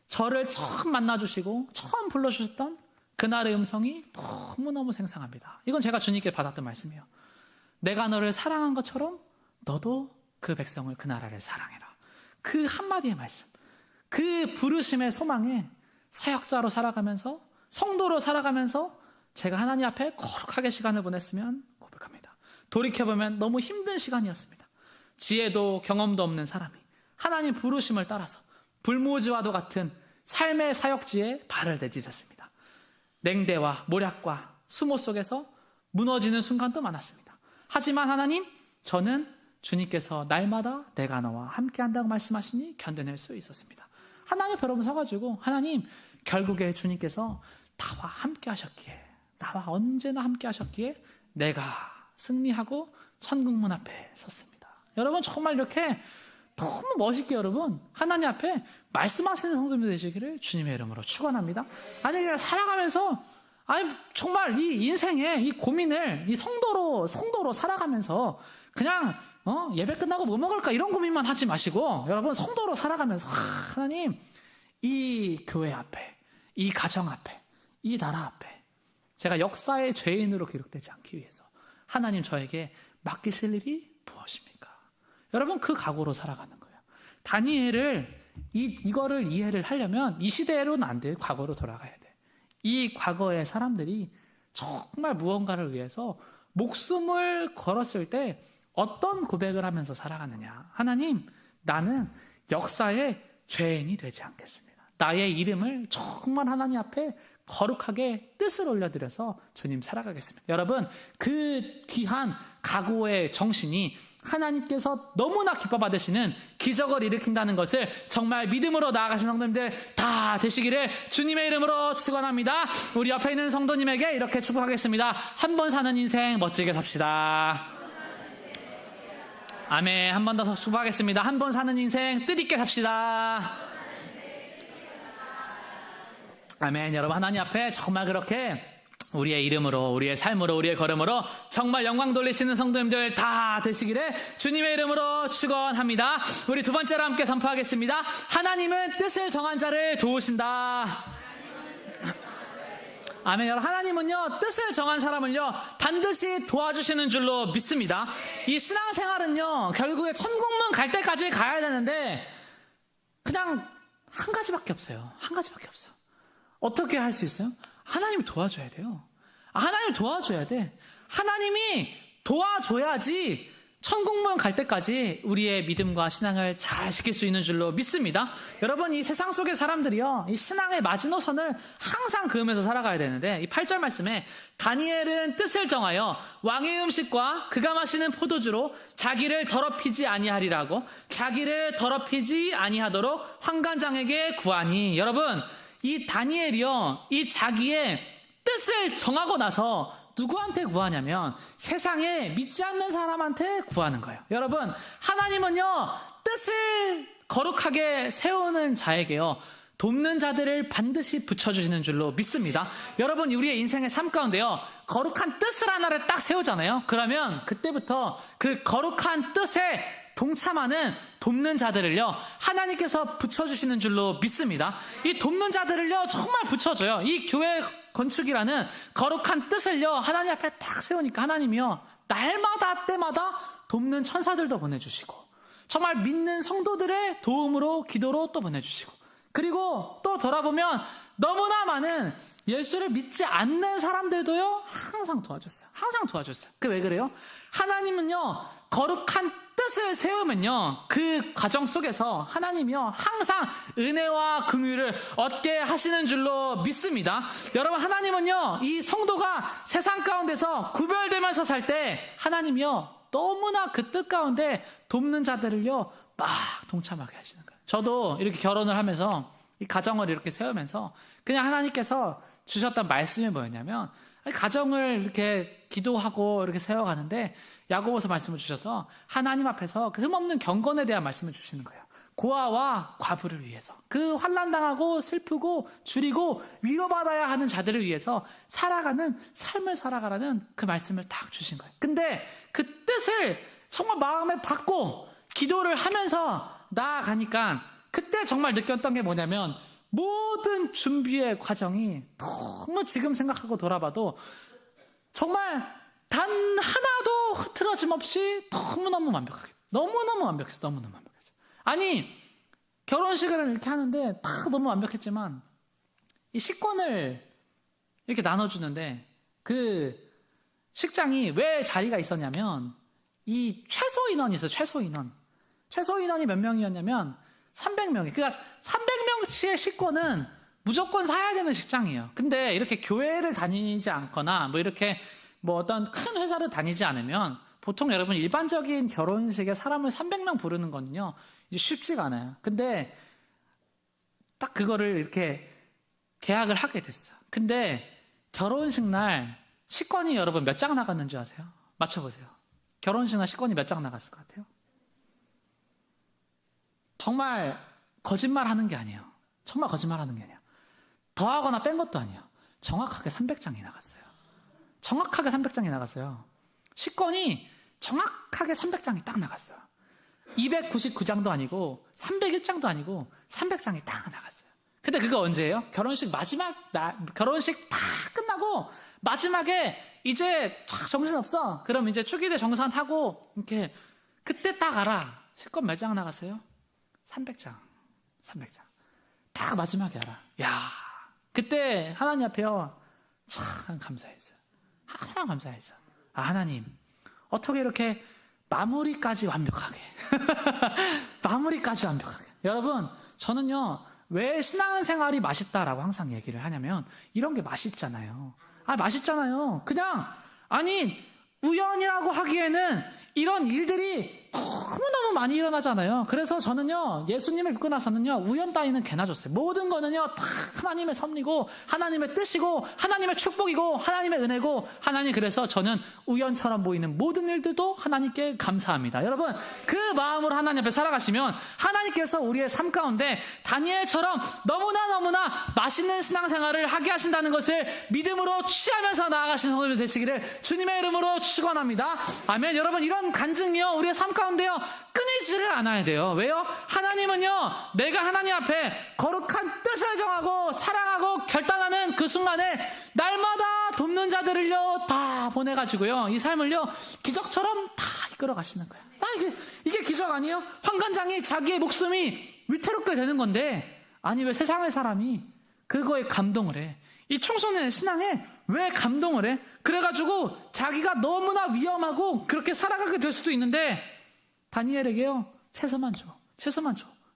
저를 처음 만나주시고 처음 불러주셨던 그날의 음성이 너무너무 생생합니다. 이건 제가 주님께 받았던 말씀이에요. 내가 너를 사랑한 것처럼 너도 그 백성을, 그 나라를 사랑해라. 그 한마디의 말씀, 그 부르심의 소망에 사역자로 살아가면서, 성도로 살아가면서 제가 하나님 앞에 거룩하게 시간을 보냈으면 고백합니다. 돌이켜보면 너무 힘든 시간이었습니다. 지혜도 경험도 없는 사람이 하나님 부르심을 따라서 불모지와도 같은 삶의 사역지에 발을 내딛었습니다. 냉대와 모략과 수모 속에서 무너지는 순간도 많았습니다. 하지만 하나님, 저는 주님께서 날마다 내가 너와 함께한다고 말씀하시니 견뎌낼 수 있었습니다. 하나님 앞에 여러분 서가지고, 하나님, 결국에 주님께서 나와 함께 하셨기에, 나와 언제나 함께 하셨기에 내가 승리하고 천국문 앞에 섰습니다. 여러분 정말 이렇게 너무 멋있게 여러분 하나님 앞에 말씀하시는 성도님들 되시기를 주님의 이름으로 축원합니다. 아니 그냥 살아가면서 정말 이 인생의 이 고민을 이 성도로 살아가면서 그냥 예배 끝나고 뭐 먹을까 이런 고민만 하지 마시고 여러분 성도로 살아가면서 하나님, 이 교회 앞에, 이 가정 앞에, 이 나라 앞에 제가 역사의 죄인으로 기록되지 않기 위해서 하나님 저에게 맡기실 일이 무엇입니까? 여러분 그 각오로 살아가는 거예요. 다니엘을 이거를 이해를 하려면 이 시대로는 안 돼요. 과거로 돌아가야 돼. 이 과거의 사람들이 정말 무언가를 위해서 목숨을 걸었을 때 어떤 고백을 하면서 살아가느냐. 하나님, 나는 역사의 죄인이 되지 않겠습니다. 나의 이름을 정말 하나님 앞에 거룩하게 뜻을 올려드려서 주님 살아가겠습니다. 여러분, 그 귀한 각오의 정신이 하나님께서 너무나 기뻐 받으시는 기적을 일으킨다는 것을 정말 믿음으로 나아가신 성도님들 다 되시기를 주님의 이름으로 축원합니다. 우리 옆에 있는 성도님에게 이렇게 축복하겠습니다. 한 번 사는 인생 멋지게 삽시다. 아멘. 한 번 더 축복하겠습니다. 한 번 사는 인생 뜻있게 삽시다. 아멘. 여러분, 하나님 앞에 정말 그렇게 우리의 이름으로, 우리의 삶으로, 우리의 걸음으로 정말 영광 돌리시는 성도님들 다 되시기를 주님의 이름으로 축원합니다. 우리 두 번째로 함께 선포하겠습니다. 하나님은 뜻을 정한 자를 도우신다. 아멘. 여러분, 하나님은요, 뜻을 정한 사람을요, 반드시 도와주시는 줄로 믿습니다. 이 신앙생활은요, 결국에 천국문 갈 때까지 가야 되는데 그냥 한 가지밖에 없어요. 한 가지밖에 없어요. 어떻게 할 수 있어요? 하나님이 도와줘야 돼요. 하나님이 도와줘야 돼. 하나님이 도와줘야지 천국문 갈 때까지 우리의 믿음과 신앙을 잘 지킬 수 있는 줄로 믿습니다. 여러분, 이 세상 속의 사람들이요, 이 신앙의 마지노선을 항상 그으면서 살아가야 되는데, 이 8절 말씀에 다니엘은 뜻을 정하여 왕의 음식과 그가 마시는 포도주로 자기를 더럽히지 아니하리라고, 자기를 더럽히지 아니하도록 환관장에게 구하니. 여러분, 이 다니엘이요, 이 자기의 뜻을 정하고 나서 누구한테 구하냐면 세상에 믿지 않는 사람한테 구하는 거예요. 여러분, 하나님은요, 뜻을 거룩하게 세우는 자에게요, 돕는 자들을 반드시 붙여주시는 줄로 믿습니다. 여러분, 우리의 인생의 삶 가운데요, 거룩한 뜻을 하나를 딱 세우잖아요. 그러면 그때부터 그 거룩한 뜻에 동참하는 돕는 자들을요, 하나님께서 붙여주시는 줄로 믿습니다. 이 돕는 자들을요, 정말 붙여줘요. 이 교회 건축이라는 거룩한 뜻을요, 하나님 앞에 딱 세우니까 하나님이요, 날마다 때마다 돕는 천사들도 보내주시고, 정말 믿는 성도들의 도움으로, 기도로 또 보내주시고, 그리고 또 돌아보면 너무나 많은 예수를 믿지 않는 사람들도요, 항상 도와줬어요. 항상 도와줬어요. 그 왜 그래요? 하나님은요, 거룩한 뜻을 세우면요, 그 과정 속에서 하나님이요, 항상 은혜와 긍휼을 얻게 하시는 줄로 믿습니다. 여러분, 하나님은요, 이 성도가 세상 가운데서 구별되면서 살 때 하나님이요, 너무나 그 뜻 가운데 돕는 자들을요, 막 동참하게 하시는 거예요. 저도 이렇게 결혼을 하면서 이 가정을 이렇게 세우면서 그냥 하나님께서 주셨던 말씀이 뭐였냐면, 가정을 이렇게 기도하고 이렇게 세워가는데 야고보서 말씀을 주셔서 하나님 앞에서 그 흠없는 경건에 대한 말씀을 주시는 거예요. 고아와 과부를 위해서, 그 환난당하고 슬프고 줄이고 위로받아야 하는 자들을 위해서 살아가는 삶을 살아가라는 그 말씀을 딱 주신 거예요. 근데 그 뜻을 정말 마음에 받고 기도를 하면서 나아가니까 그때 정말 느꼈던 게 뭐냐면, 모든 준비의 과정이 너무 지금 생각하고 돌아봐도 정말 단 하나도 흐트러짐 없이 너무너무 완벽하게, 너무너무 완벽했어. 너무너무 완벽했어. 아니, 결혼식을 이렇게 하는데 다 너무 완벽했지만 이 식권을 이렇게 나눠주는데 그 식장이 왜 자리가 있었냐면, 이 최소 인원이 있어요. 최소 인원. 최소 인원이 몇 명이었냐면 300명이. 그러니까 300명치의 식권은 무조건 사야 되는 식장이에요. 근데 이렇게 교회를 다니지 않거나 뭐 이렇게 뭐 어떤 큰 회사를 다니지 않으면 보통 여러분 일반적인 결혼식에 사람을 300명 부르는 거는요, 쉽지가 않아요. 근데 딱 그거를 이렇게 계약을 하게 됐어요. 근데 결혼식 날 식권이 여러분 몇 장 나갔는지 아세요? 맞춰보세요. 결혼식 날 식권이 몇 장 나갔을 것 같아요? 정말 거짓말 하는 게 아니에요. 정말 거짓말 하는 게 아니에요. 더하거나 뺀 것도 아니에요. 정확하게 300장이 나갔어요. 정확하게 300장이 나갔어요. 식권이 정확하게 300장이 딱 나갔어요. 299장도 아니고 301장도 아니고 300장이 딱 나갔어요. 근데 그거 언제예요? 결혼식 마지막 결혼식 다 끝나고 마지막에 이제 정신없어. 그럼 이제 축의대 정산하고 이렇게 그때 딱 알아. 식권 몇 장 나갔어요? 300장. 300장. 딱 마지막에 알아. 야, 그때 하나님 앞에요. 참 감사했어요. 참 감사했어. 아, 하나님, 어떻게 이렇게 마무리까지 완벽하게. 마무리까지 완벽하게. 여러분, 저는요, 왜 신앙생활이 맛있다라고 항상 얘기를 하냐면, 이런 게 맛있잖아요. 아, 맛있잖아요. 그냥, 아니, 우연이라고 하기에는 이런 일들이 너무너무 많이 일어나잖아요. 그래서 저는요, 예수님을 믿고 나서는요, 우연 따위는 개나 줬어요. 모든 거는요, 다 하나님의 섭리고, 하나님의 뜻이고, 하나님의 축복이고, 하나님의 은혜고, 하나님, 그래서 저는 우연처럼 보이는 모든 일들도 하나님께 감사합니다. 여러분, 그 마음으로 하나님 앞에 살아가시면 하나님께서 우리의 삶 가운데 다니엘처럼 너무나 맛있는 신앙생활을 하게 하신다는 것을 믿음으로 취하면서 나아가시는 성도들 되시기를 주님의 이름으로 축원합니다. 아멘. 여러분, 이런 간증이요, 우리의 삶 가운데요, 끊이지를 않아야 돼요. 왜요? 하나님은요, 내가 하나님 앞에 거룩한 뜻을 정하고 사랑하고 결단하는 그 순간에 날마다 돕는 자들을요 다 보내가지고요, 이 삶을요 기적처럼 다 이끌어 가시는 거예요. 이게 기적 아니에요? 환관장이 자기의 목숨이 위태롭게 되는 건데, 아니 왜 세상의 사람이 그거에 감동을 해? 이 청소년의 신앙에 왜 감동을 해? 그래가지고 자기가 너무나 위험하고 그렇게 살아가게 될 수도 있는데, 다니엘에게요 최소만 줘.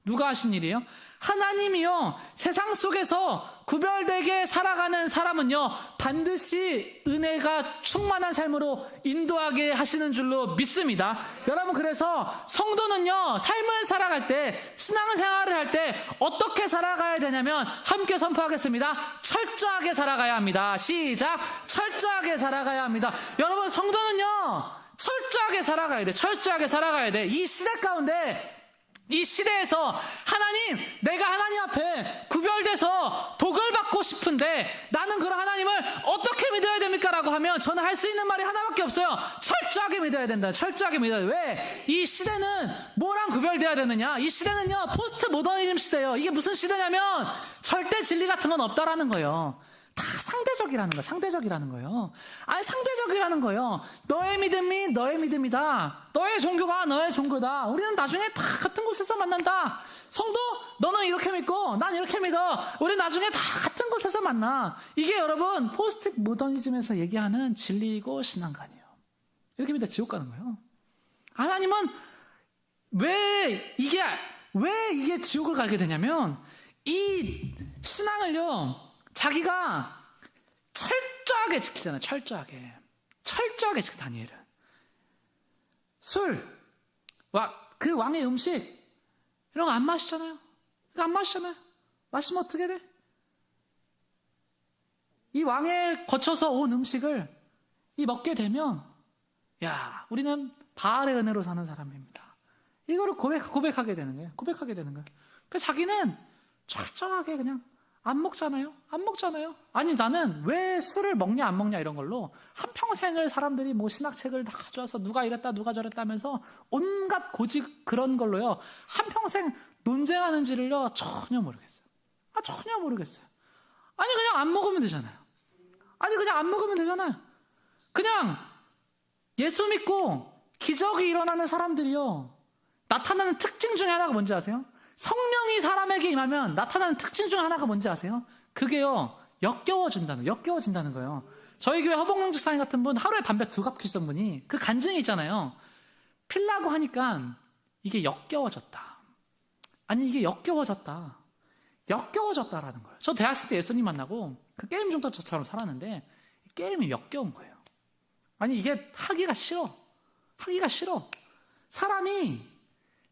누가 하신 일이에요? 하나님이요, 세상 속에서 구별되게 살아가는 사람은요 반드시 은혜가 충만한 삶으로 인도하게 하시는 줄로 믿습니다. 여러분, 그래서 성도는요 삶을 살아갈 때, 신앙생활을 할 때 어떻게 살아가야 되냐면, 함께 선포하겠습니다. 철저하게 살아가야 합니다. 시작. 철저하게 살아가야 합니다. 여러분, 성도는요 철저하게 살아가야 돼. 철저하게 살아가야 돼. 이 시대 가운데, 이 시대에서 하나님, 내가 하나님 앞에 구별돼서 복을 받고 싶은데 나는 그런 하나님을 어떻게 믿어야 됩니까? 라고 하면 저는 할 수 있는 말이 하나밖에 없어요. 철저하게 믿어야 된다. 철저하게 믿어야 돼. 왜? 이 시대는 뭐랑 구별돼야 되느냐? 이 시대는요 포스트 모더니즘 시대예요. 이게 무슨 시대냐면 절대 진리 같은 건 없다라는 거예요. 다 상대적이라는 거예요. 아니, 상대적이라는 거예요. 너의 믿음이 너의 믿음이다. 너의 종교가 너의 종교다. 우리는 나중에 다 같은 곳에서 만난다. 성도, 너는 이렇게 믿고 난 이렇게 믿어. 우리 나중에 다 같은 곳에서 만나. 이게 여러분 포스트 모더니즘에서 얘기하는 진리이고 신앙관이에요. 이렇게 믿다 지옥 가는 거예요. 하나님은 왜 이게 지옥을 가게 되냐면, 이 신앙을요 자기가 철저하게 지키잖아요. 철저하게 지켜. 다니엘은 술, 그 왕의 음식 이런 거 안 마시잖아요. 마시면 어떻게 돼? 이 왕에 거쳐서 온 음식을 먹게 되면, 야, 우리는 바알의 은혜로 사는 사람입니다. 이거를 고백하게 되는 거예요. 그래서 자기는 철저하게 그냥 안 먹잖아요. 아니, 나는 왜 술을 먹냐 안 먹냐 이런 걸로 한평생을 사람들이 뭐 신학책을 다 가져와서 누가 이랬다 누가 저랬다 하면서 온갖 고집 그런 걸로요 한평생 논쟁하는지를요 전혀 모르겠어요. 아니, 그냥 안 먹으면 되잖아요. 그냥 예수 믿고 기적이 일어나는 사람들이요 나타나는 특징 중에 하나가 뭔지 아세요? 성령이 사람에게 임하면 나타나는 특징 중 하나가 뭔지 아세요? 그게요 역겨워진다는 거예요. 저희 교회 허봉영 집사님 같은 분, 하루에 담배 2갑 피시던 분이 그 간증이 있잖아요. 필라고 하니까 이게 역겨워졌다. 아니, 이게 역겨워졌다라는 거예요. 저 대학생 때 예수님 만나고 그 게임 중독자처럼 살았는데 게임이 역겨운 거예요. 아니, 이게 하기가 싫어. 사람이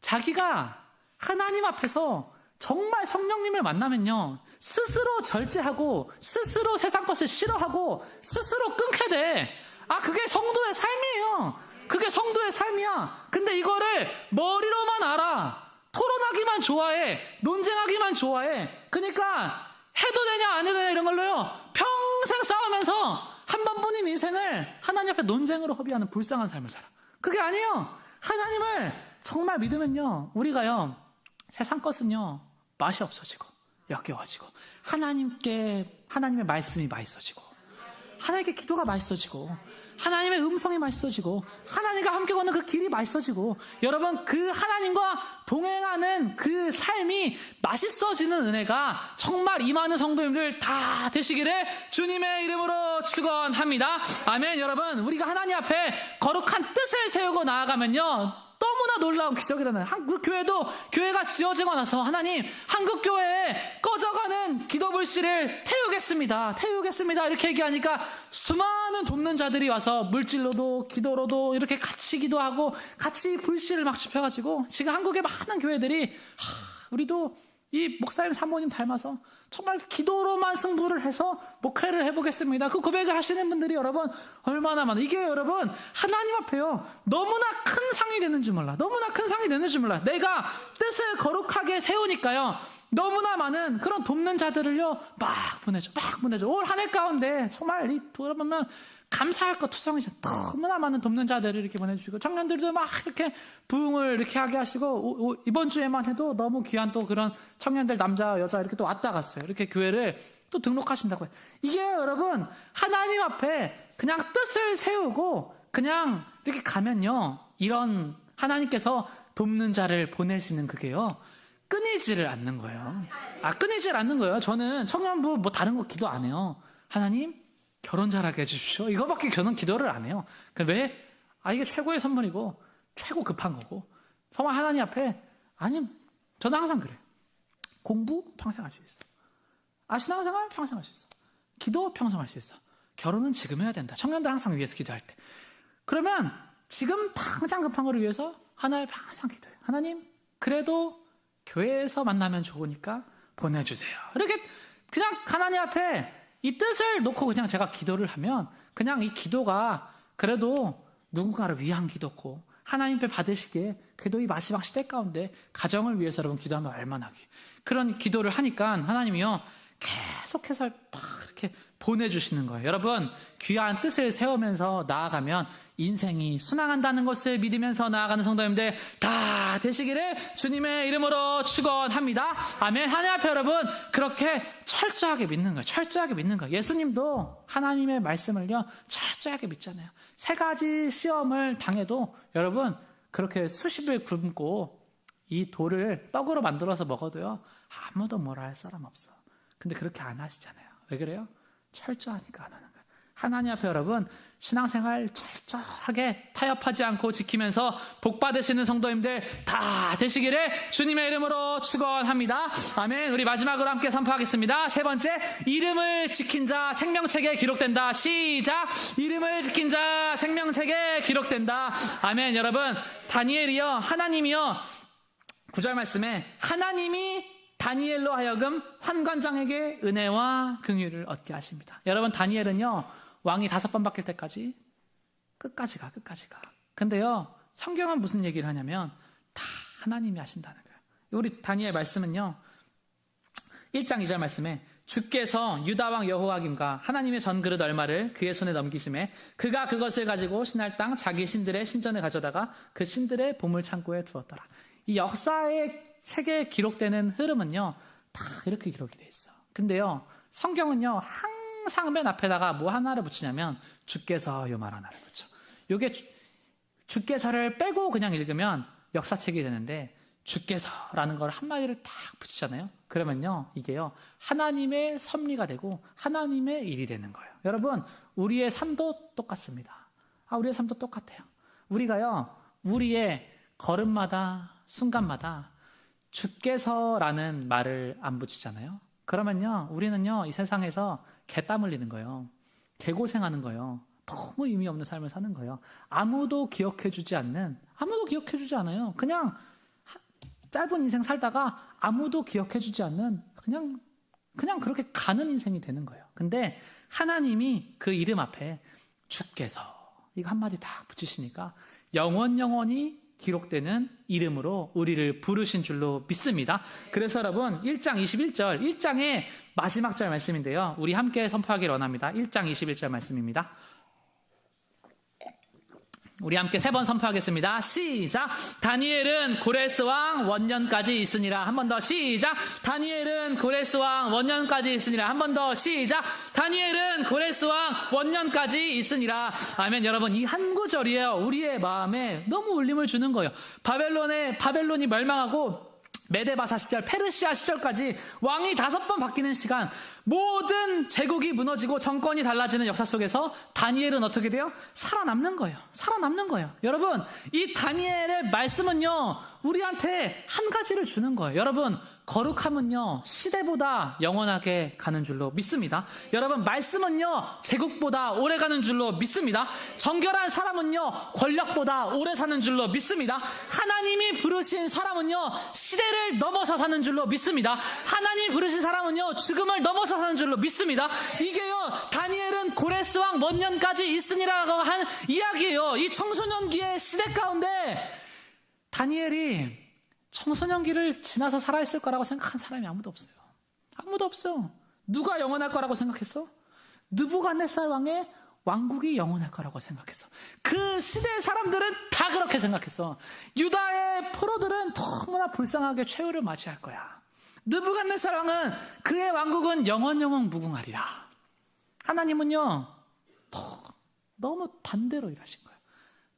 자기가 하나님 앞에서 정말 성령님을 만나면요 스스로 절제하고 스스로 세상 것을 싫어하고 스스로 끊게 돼. 그게 성도의 삶이야. 근데 이거를 머리로만 알아. 토론하기만 좋아해. 논쟁하기만 좋아해. 그러니까 해도 되냐 안 해도 되냐 이런 걸로요 평생 싸우면서 한 번뿐인 인생을 하나님 앞에 논쟁으로 허비하는 불쌍한 삶을 살아. 그게 아니에요. 하나님을 정말 믿으면요 우리가요 세상 것은요 맛이 없어지고 역겨워지고 하나님의 말씀이 맛있어지고 하나님께 기도가 맛있어지고 하나님의 음성이 맛있어지고 하나님과 함께 걷는 그 길이 맛있어지고 여러분 그 하나님과 동행하는 그 삶이 맛있어지는 은혜가 정말 임하는 성도님들 다 되시기를 주님의 이름으로 축원합니다. 아멘. 여러분 우리가 하나님 앞에 거룩한 뜻을 세우고 나아가면요 너무나 놀라운 기적이 일어나요. 한국 교회도 교회가 지어지고 나서 하나님 한국 교회에 꺼져가는 기도 불씨를 태우겠습니다 이렇게 얘기하니까 수많은 돕는 자들이 와서 물질로도 기도로도 이렇게 같이 기도하고 같이 불씨를 막 지펴가지고 지금 한국의 많은 교회들이 우리도 이 목사님 사모님 닮아서 정말 기도로만 승부를 해서 목회를 해보겠습니다. 그 고백을 하시는 분들이 여러분 얼마나 많아요. 이게 여러분 하나님 앞에요 너무나 큰 상이 되는 줄 몰라. 너무나 큰 상이 되는 줄 몰라. 내가 뜻을 거룩하게 세우니까요 너무나 많은 그런 돕는 자들을요 막 보내줘. 올 한 해 가운데 정말 이 돌아보면 감사할 것 투성이죠. 너무나 많은 돕는 자들을 이렇게 보내주시고 청년들도 막 이렇게 부흥을 이렇게 하게 하시고 이번 주에만 해도 너무 귀한 또 그런 청년들 남자 여자 이렇게 또 왔다 갔어요. 이렇게 교회를 또 등록하신다고 해요. 이게 여러분 하나님 앞에 그냥 뜻을 세우고 그냥 이렇게 가면요 이런 하나님께서 돕는 자를 보내시는 그게요 끊이지를 않는 거예요. 끊이질 않는 거예요. 저는 청년부 뭐 다른 거 기도 안 해요. 하나님 결혼 잘하게 해주십시오. 이거밖에 저는 기도를 안 해요. 왜? 이게 최고의 선물이고 최고 급한 거고 정말 하나님 앞에 저는 항상 그래. 공부 평생 할 수 있어. 신앙생활 평생 할 수 있어. 기도 평생 할 수 있어. 결혼은 지금 해야 된다. 청년들 항상 위해서 기도할 때. 그러면 지금 당장 급한 거를 위해서 하나님 항상 기도해요. 하나님 그래도 교회에서 만나면 좋으니까 보내주세요. 이렇게 그냥 하나님 앞에 이 뜻을 놓고 그냥 제가 기도를 하면 그냥 이 기도가 그래도 누군가를 위한 기도고 하나님 앞에 받으시기에 그래도 이 마지막 시대 가운데 가정을 위해서 여러분 기도하면 얼마나 그런 기도를 하니까 하나님이요 계속해서 막 이렇게 보내주시는 거예요. 여러분 귀한 뜻을 세우면서 나아가면 인생이 순항한다는 것을 믿으면서 나아가는 성도님들 다 되시기를 주님의 이름으로 축원합니다. 아멘. 하나님 앞에 여러분 그렇게 철저하게 믿는 거예요. 철저하게 믿는 거예요. 예수님도 하나님의 말씀을요 철저하게 믿잖아요. 3가지 시험을 당해도 여러분 그렇게 수십을 굶고 이 돌을 떡으로 만들어서 먹어도요 아무도 뭐라 할 사람 없어. 근데 그렇게 안 하시잖아요. 왜 그래요? 철저하니까 안 하는 거예요. 하나님 앞에 여러분 신앙생활 철저하게 타협하지 않고 지키면서 복 받으시는 성도님들 다 되시기를 주님의 이름으로 축원합니다. 아멘. 우리 마지막으로 함께 선포하겠습니다. 3번째, 이름을 지킨 자 생명책에 기록된다. 시작. 이름을 지킨 자 생명책에 기록된다. 아멘. 여러분 다니엘이요 하나님이요 9절 말씀에 하나님이 다니엘로 하여금 환관장에게 은혜와 긍휼을 얻게 하십니다. 여러분 다니엘은요 왕이 5번 바뀔 때까지 끝까지 가. 근데요 성경은 무슨 얘기를 하냐면 다 하나님이 하신다는 거예요. 우리 다니엘 말씀은요 1장 2절 말씀에 주께서 유다왕 여호야김과 하나님의 전그릇 얼마를 그의 손에 넘기심에 그가 그것을 가지고 신할 땅 자기 신들의 신전에 가져다가 그 신들의 보물창고에 두었더라. 이 역사의 책에 기록되는 흐름은요 다 이렇게 기록이 돼 있어. 근데요 성경은요 항상 맨 앞에다가 뭐 하나를 붙이냐면 주께서 요 말 하나를 붙여. 요게 주께서를 빼고 그냥 읽으면 역사책이 되는데 주께서라는 걸 한마디를 딱 붙이잖아요. 그러면요 이게요 하나님의 섭리가 되고 하나님의 일이 되는 거예요. 여러분 우리의 삶도 똑같습니다. 우리의 삶도 똑같아요. 우리가요 우리의 걸음마다 순간마다 주께서라는 말을 안 붙이잖아요. 그러면요 우리는요 이 세상에서 개땀 흘리는 거예요. 개고생하는 거예요. 너무 의미 없는 삶을 사는 거예요. 아무도 기억해주지 않아요. 그냥 짧은 인생 살다가 아무도 기억해주지 않는 그냥 그렇게 가는 인생이 되는 거예요. 근데 하나님이 그 이름 앞에 주께서 이거 한마디 딱 붙이시니까 영원히 기록되는 이름으로 우리를 부르신 줄로 믿습니다. 그래서 여러분 1장 21절 1장의 마지막 절 말씀인데요 우리 함께 선포하기를 원합니다. 1장 21절 말씀입니다. 우리 함께 3번 선포하겠습니다. 시작. 다니엘은 고레스 왕 원년까지 있으니라. 한 번 더 시작. 다니엘은 고레스 왕 원년까지 있으니라. 한 번 더 시작. 다니엘은 고레스 왕 원년까지 있으니라. 아멘. 여러분, 이 한 구절이에요. 우리의 마음에 너무 울림을 주는 거예요. 바벨론이 멸망하고 메데바사 시절, 페르시아 시절까지 왕이 5번 바뀌는 시간, 모든 제국이 무너지고 정권이 달라지는 역사 속에서 다니엘은 어떻게 돼요? 살아남는 거예요. 살아남는 거예요. 여러분, 이 다니엘의 말씀은요, 우리한테 한 가지를 주는 거예요. 여러분, 거룩함은요, 시대보다 영원하게 가는 줄로 믿습니다. 여러분, 말씀은요, 제국보다 오래 가는 줄로 믿습니다. 정결한 사람은요, 권력보다 오래 사는 줄로 믿습니다. 하나님이 부르신 사람은요, 시대를 넘어서 사는 줄로 믿습니다. 하나님이 부르신 사람은요, 죽음을 넘어서 사는 줄로 믿습니다. 이게요, 다니엘은 고레스 왕 원년까지 있으니라고 한 이야기예요. 이 청소년기의 시대 가운데 다니엘이 청소년기를 지나서 살아있을 거라고 생각한 사람이 아무도 없어요. 아무도 없어. 누가 영원할 거라고 생각했어? 느부갓네살 왕의 왕국이 영원할 거라고 생각했어. 그 시대의 사람들은 다 그렇게 생각했어. 유다의 포로들은 너무나 불쌍하게 최후를 맞이할 거야. 느부갓네살 왕은 그의 왕국은 영원영원 무궁하리라. 하나님은요, 너무 반대로 일하신 거예요.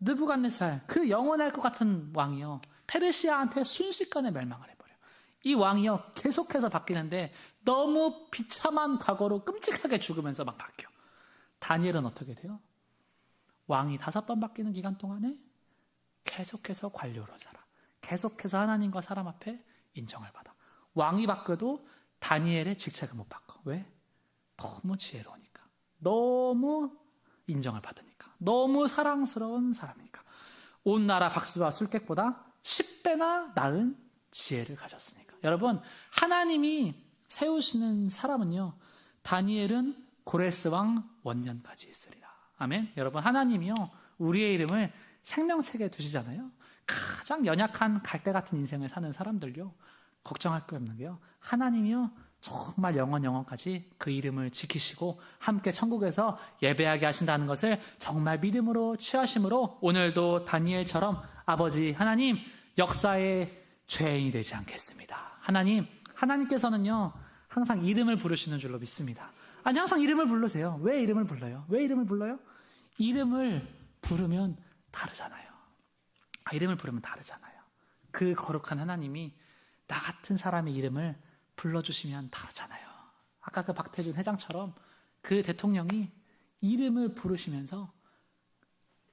느부갓네살, 그 영원할 것 같은 왕이요, 페르시아한테 순식간에 멸망을 해버려요. 이 왕이요, 계속해서 바뀌는데 너무 비참한 과거로 끔찍하게 죽으면서 막 바뀌어. 다니엘은 어떻게 돼요? 왕이 5번 바뀌는 기간 동안에 계속해서 관료로 살아. 계속해서 하나님과 사람 앞에 인정을 받아. 왕이 바뀌어도 다니엘의 직책을 못 바꿔. 왜? 너무 지혜로우니까. 너무 인정을 받으니까. 너무 사랑스러운 사람이니까. 온 나라 박수와 술객보다 10배나 나은 지혜를 가졌으니까. 여러분, 하나님이 세우시는 사람은요, 다니엘은 고레스 왕 원년까지 있으리라. 아멘. 여러분, 하나님이요, 우리의 이름을 생명책에 두시잖아요. 가장 연약한 갈대 같은 인생을 사는 사람들요, 걱정할 거 없는 게요, 하나님이요, 정말 영원까지 그 이름을 지키시고 함께 천국에서 예배하게 하신다는 것을 정말 믿음으로 취하심으로 오늘도 다니엘처럼 아버지 하나님, 역사의 죄인이 되지 않겠습니다. 하나님께서는요, 항상 이름을 부르시는 줄로 믿습니다. 아니, 항상 이름을 부르세요. 왜 이름을 불러요? 왜 이름을 불러요? 이름을 부르면 다르잖아요. 이름을 부르면 다르잖아요. 그 거룩한 하나님이 나 같은 사람의 이름을 불러주시면 다르잖아요. 아까 그 박태준 회장처럼 그 대통령이 이름을 부르시면서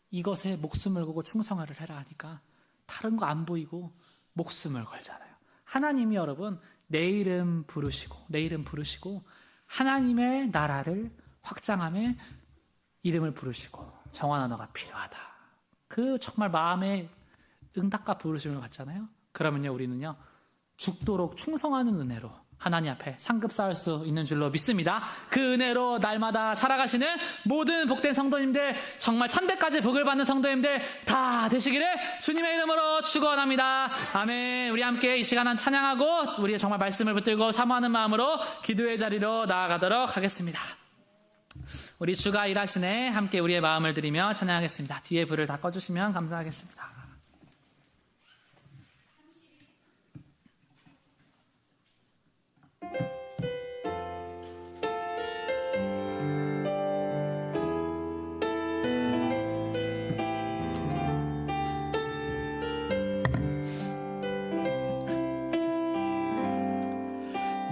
이것에 목숨을 걸고 충성을 해라 하니까 다른 거 안 보이고 목숨을 걸잖아요. 하나님이 여러분, 내 이름 부르시고 하나님의 나라를 확장함에 이름을 부르시고 정한 언어가 필요하다. 그 정말 마음에 응답과 부르심을 받잖아요. 그러면요, 우리는요, 죽도록 충성하는 은혜로 하나님 앞에 상급 쌓을 수 있는 줄로 믿습니다. 그 은혜로 날마다 살아가시는 모든 복된 성도님들, 정말 천대까지 복을 받는 성도님들 다 되시기를 주님의 이름으로 축원합니다. 아멘. 우리 함께 이 시간 찬양하고 우리의 정말 말씀을 붙들고 사모하는 마음으로 기도의 자리로 나아가도록 하겠습니다. 우리 주가 일하시네 함께 우리의 마음을 드리며 찬양하겠습니다. 뒤에 불을 다 꺼주시면 감사하겠습니다.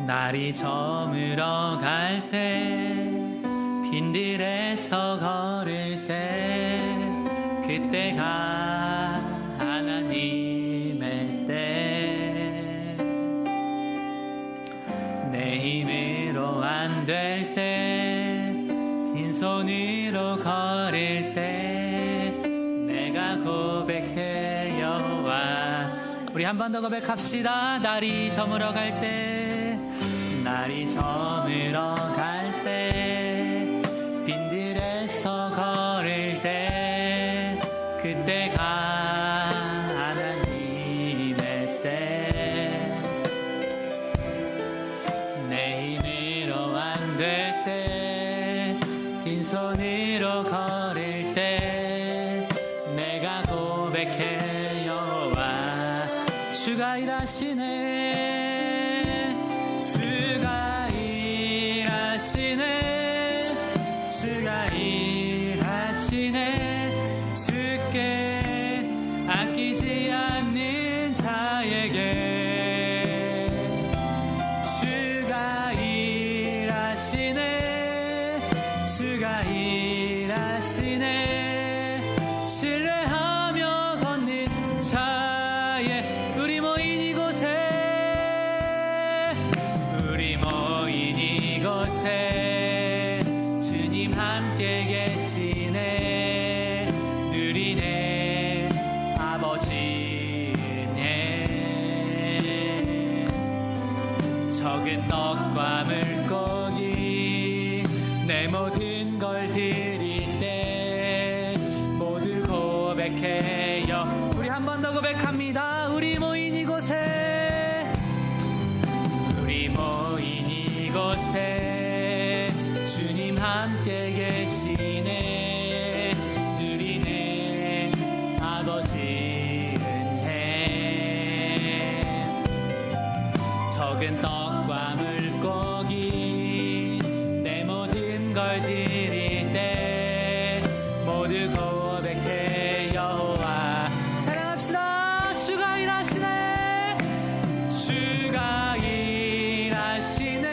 날이 저물어 갈 때 빈들에서 걸을 때 그때가 하나님의 때 내 힘으로 안 될 때 빈손으로 걸을 때 내가 고백해 여호와. 우리 한 번 더 고백합시다. 날이 저물어 갈 때 갈 때 빈들에서 걸을 때 그때가 하나님의 때 내 힘으로 안 될 때 빈손으로 걸을 때 일하시네 주가 일하시네 주가 일하시네 주께 아끼지 않는 자에게 주가 일하시네 주가 일하시네 신뢰하며 걷는 자의 우리 모인 이곳에 주님 함께 계시네 누리네 아버지네 적은 떡과 물고기 내 모든 걸 드릴 때 모두 고백해요 우리 한 번 더 고백합니다 우리 모인 이곳에 주님 함께 계시네 누리네 아버지 은혜 적은 떡과 물고기 내 모든 걸 드릴 때 모두 고백해 여호와 찬양합시다 주가 일하시네 주가 일하시네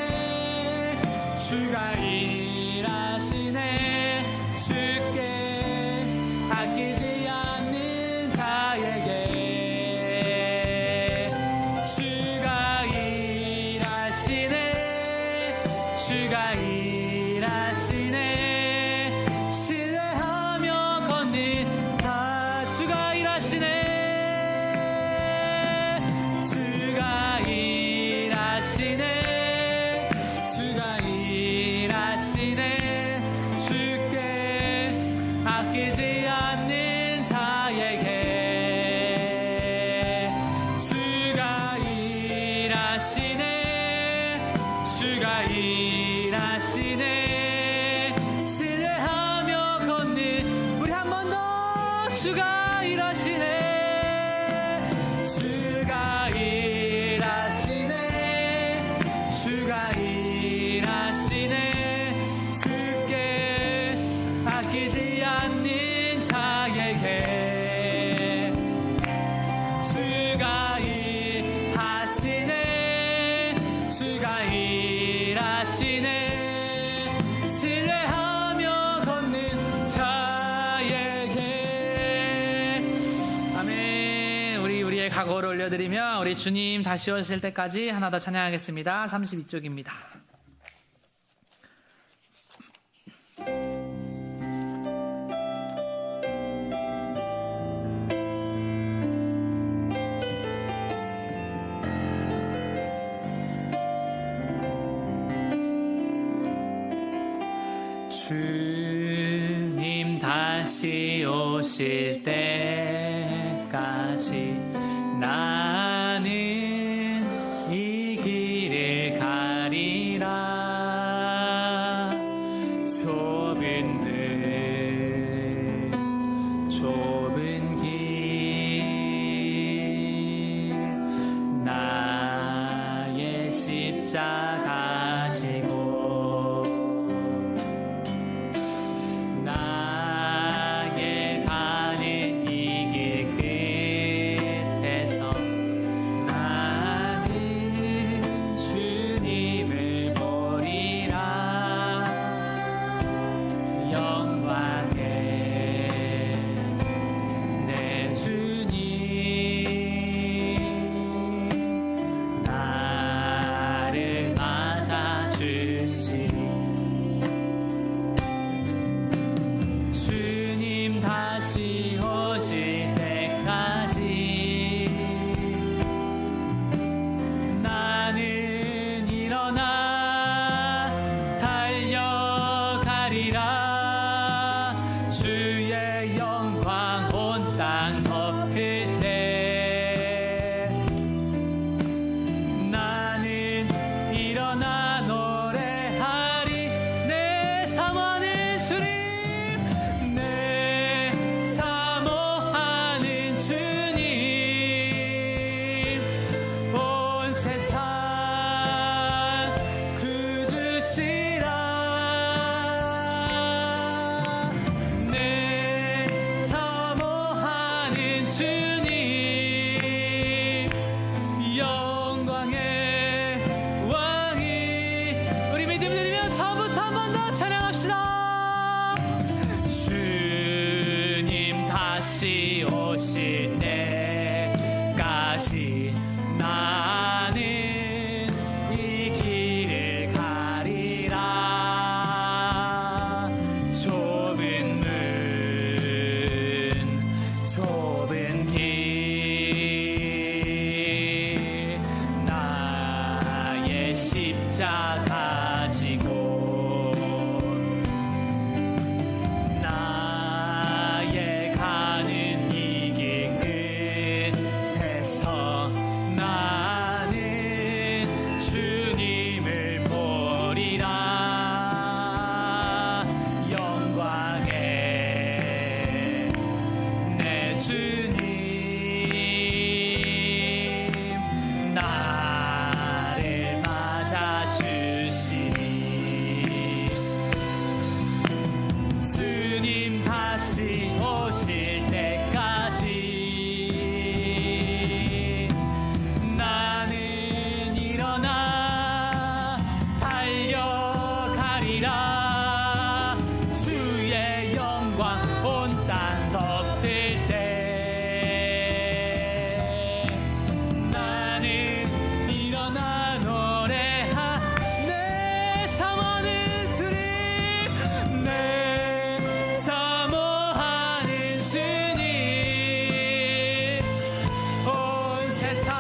주가 일하시네 주께 아끼지 않는 자에게 주가 일하시네 주가 일하시네 신뢰하며 걷는 다 주가 일하시네 주가 일하시네 주가 일하시네 주께 아끼지 않는 자에게 주가 일하시네 주가 일하시네 신뢰하며 걷는 우리 한 번 더 주가 일하시네 주가 일하시네 주가 일하시네 주께 아끼지 않는 자에게 주가 일하시네 주가 일하시네 신뢰하며 걷는 자에게 아멘 우리의 각오를 올려드리며 우리 주님 다시 오실 때까지 하나 더 찬양하겠습니다 32쪽입니다 주님 다시 오실 때까지 나는 이 길을 가리라 좁은 길 나의 십자가 지고 나의 가는 이 길 끝에서 나는 주님을 보리라 다시 오실 때까지 나는 이 길을 가리라. 좁은 문, 좁은 길, 나의 십자가 지고 나의 가는 이 길 끝에서 나는 주님을 보리라. 영광의 내 주님 나를 맞아주시니 주님 다시 오실 때까지 나는 일어나 달려가리라. 주의 영광 온 땅 덮을 때 나는 일어나 노래하 내 사모하는 주님, 내 사모하는 주님, 온 세상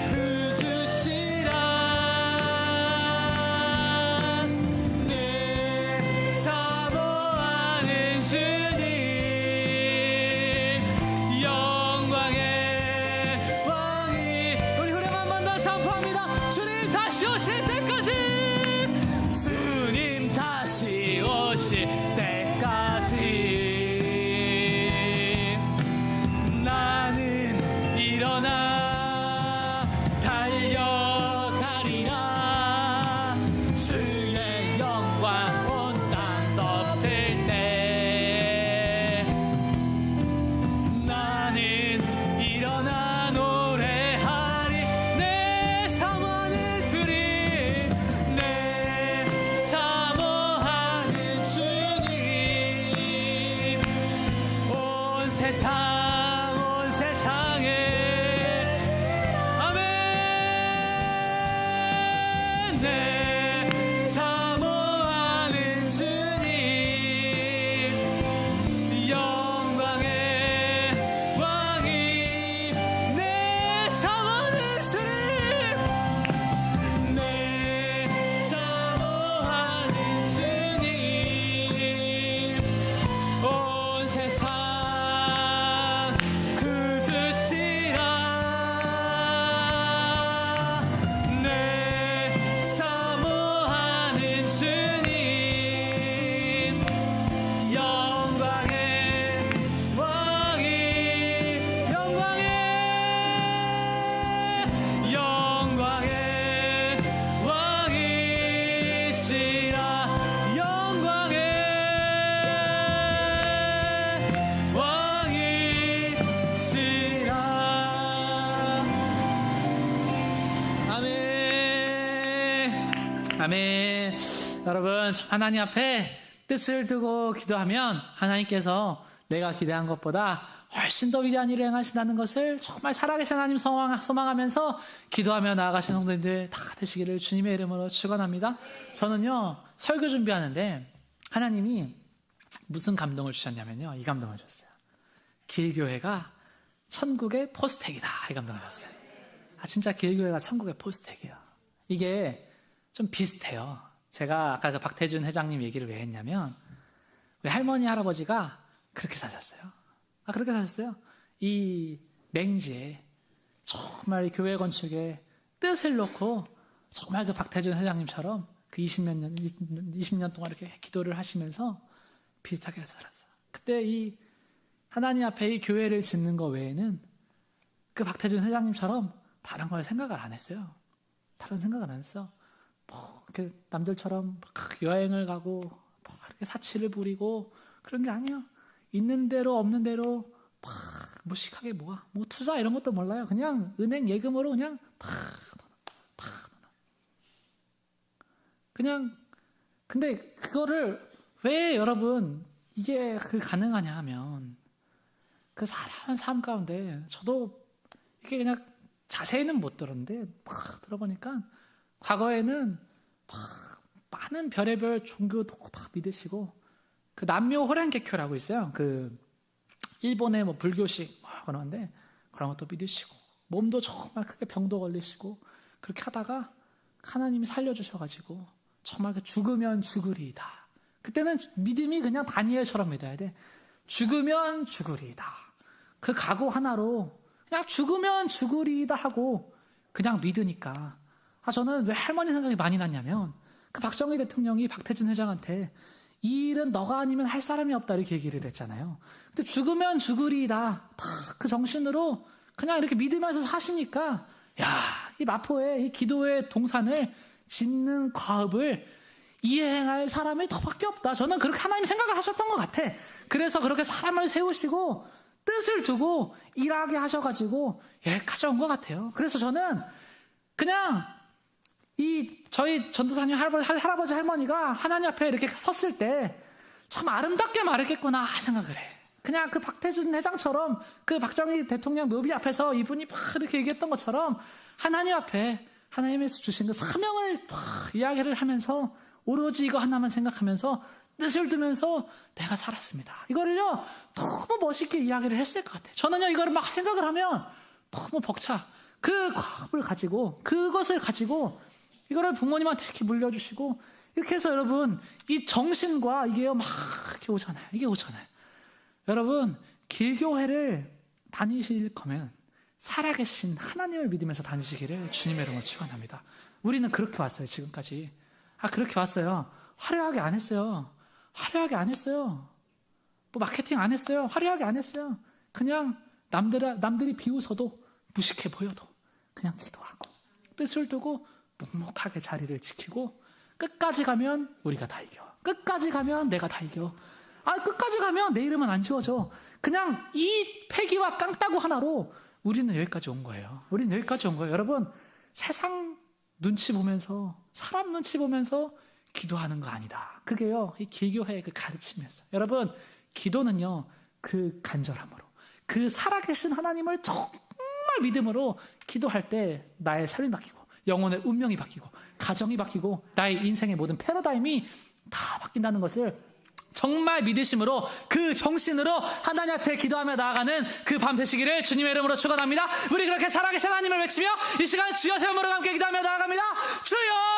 구주시라. 내 사모하는 주님, 영광의 왕이. 우리 후렴 한 번 더 선포합니다. 주님 다시 오실 때까지, 주님 다시 오실 때까지 나는 일어나 달려가리라. 주의 영광 온 땅 덮을 때 나는 일어나 노래하리. 내 사모하는 주님, 내 사모하는 주님, 온 세상 온 세상에 아멘. 내 사모하는 주님, 영광의 왕이. 내 사모하는 주님, 내 사모하는 주님, 온 세상 구주시라. 내 사모하는 주님, 영광의 왕이. 영광의 왕이시라. 영광의 왕이시라. 아멘. 아멘. 여러분, 하나님 앞에 뜻을 두고 기도하면 하나님께서 내가 기대한 것보다 훨씬 더 위대한 일을 행하신다는 것을 정말 살아계신 하나님 소망하면서 기도하며 나아가시는 성도님들 다 되시기를 주님의 이름으로 축원합니다. 저는요, 설교 준비하는데 하나님이 무슨 감동을 주셨냐면요, 이 감동을 주셨어요. 길교회가 천국의 포스텍이다, 이 감동을 주셨어요. 진짜 길교회가 천국의 포스텍이에요. 이게 좀 비슷해요. 제가 아까 그 박태준 회장님 얘기를 왜 했냐면, 우리 할머니 할아버지가 그렇게 사셨어요. 그렇게 사셨어요. 이 맹지에 정말 이 교회 건축에 뜻을 놓고 정말 그 박태준 회장님처럼 그 20년 동안 이렇게 기도를 하시면서 비슷하게 살았어요. 그때 이 하나님 앞에 이 교회를 짓는 거 외에는 그 박태준 회장님처럼 다른 걸 생각을 안 했어요. 다른 생각을 안 했어. 뭐 이렇게 남들처럼 막 여행을 가고 뭐 이렇게 사치를 부리고 그런 게 아니에요. 있는 대로 없는 대로 막 무식하게 뭐 투자 이런 것도 몰라요. 그냥 은행 예금으로 그냥 다 그냥. 근데 그거를 왜 여러분 이게 가능하냐 하면 그 사람한 삶 가운데 저도 이게 그냥 자세히는 못 들었는데 막 들어보니까 과거에는 막 많은 별의별 종교도 다 믿으시고 그 남묘 호랭개교라고 있어요. 그 일본의 뭐 불교식 그러는데 그런 것도 믿으시고 몸도 정말 크게 병도 걸리시고 그렇게 하다가 하나님이 살려주셔가지고 정말 그 죽으면 죽으리이다. 그때는 믿음이 그냥 다니엘처럼 믿어야 돼. 죽으면 죽으리이다. 그 각오 하나로 그냥 죽으면 죽으리이다 하고 그냥 믿으니까 저는 왜 할머니 생각이 많이 났냐면 그 박정희 대통령이 박태준 회장한테 이 일은 너가 아니면 할 사람이 없다 이렇게 얘기를 했잖아요. 근데 죽으면 죽으리이다. 다 그 정신으로 그냥 이렇게 믿으면서 사시니까 이 마포의 이 기도의 동산을 짓는 과업을 이행할 사람이 더밖에 없다. 저는 그렇게 하나님 생각을 하셨던 것 같아. 그래서 그렇게 사람을 세우시고 뜻을 두고 일하게 하셔가지고 여기까지 온 것 같아요. 그래서 저는 그냥 저희 전도사님 할아버지 할머니가 하나님 앞에 이렇게 섰을 때 참 아름답게 말했겠구나 생각을 해. 그냥 그 박태준 회장처럼 그 박정희 대통령 묘비 앞에서 이분이 막 이렇게 얘기했던 것처럼 하나님 앞에 하나님에서 주신 그 사명을 막 이야기를 하면서 오로지 이거 하나만 생각하면서 뜻을 두면서 내가 살았습니다. 이거를요 너무 멋있게 이야기를 했을 것 같아요. 저는요 이거를 막 생각을 하면 너무 벅차. 그 과업을 가지고 그것을 가지고 이거를 부모님한테 이렇게 물려주시고 이렇게 해서 여러분 이 정신과 이게요 막 이렇게 오잖아요. 이게 오잖아요. 여러분 길교회를 다니실 거면 살아계신 하나님을 믿으면서 다니시기를 주님의 이름으로 축원합니다. 우리는 그렇게 왔어요. 지금까지 그렇게 왔어요. 화려하게 안 했어요. 화려하게 안 했어요. 뭐 마케팅 안 했어요. 화려하게 안 했어요. 그냥 남들이 비웃어도 무식해 보여도 그냥 기도하고 뜻을 두고 묵묵하게 자리를 지키고 끝까지 가면 우리가 다 이겨. 끝까지 가면 내가 다 이겨. 끝까지 가면 내 이름은 안 지워져. 그냥 이 패기와 깡따구 하나로 우리는 여기까지 온 거예요. 우리는 여기까지 온 거예요. 여러분 세상 눈치 보면서 사람 눈치 보면서 기도하는 거 아니다. 그게요 이 기교회의 그 가르침이었어요. 여러분 기도는요 그 간절함으로 그 살아계신 하나님을 정말 믿음으로 기도할 때 나의 삶이 바뀌고 영혼의 운명이 바뀌고 가정이 바뀌고 나의 인생의 모든 패러다임이 다 바뀐다는 것을 정말 믿으심으로 그 정신으로 하나님 앞에 기도하며 나아가는 그 밤 되시기를 주님의 이름으로 축원합니다. 우리 그렇게 살아계신 하나님을 외치며 이 시간 주여 세움으로 함께 기도하며 나아갑니다. 주여!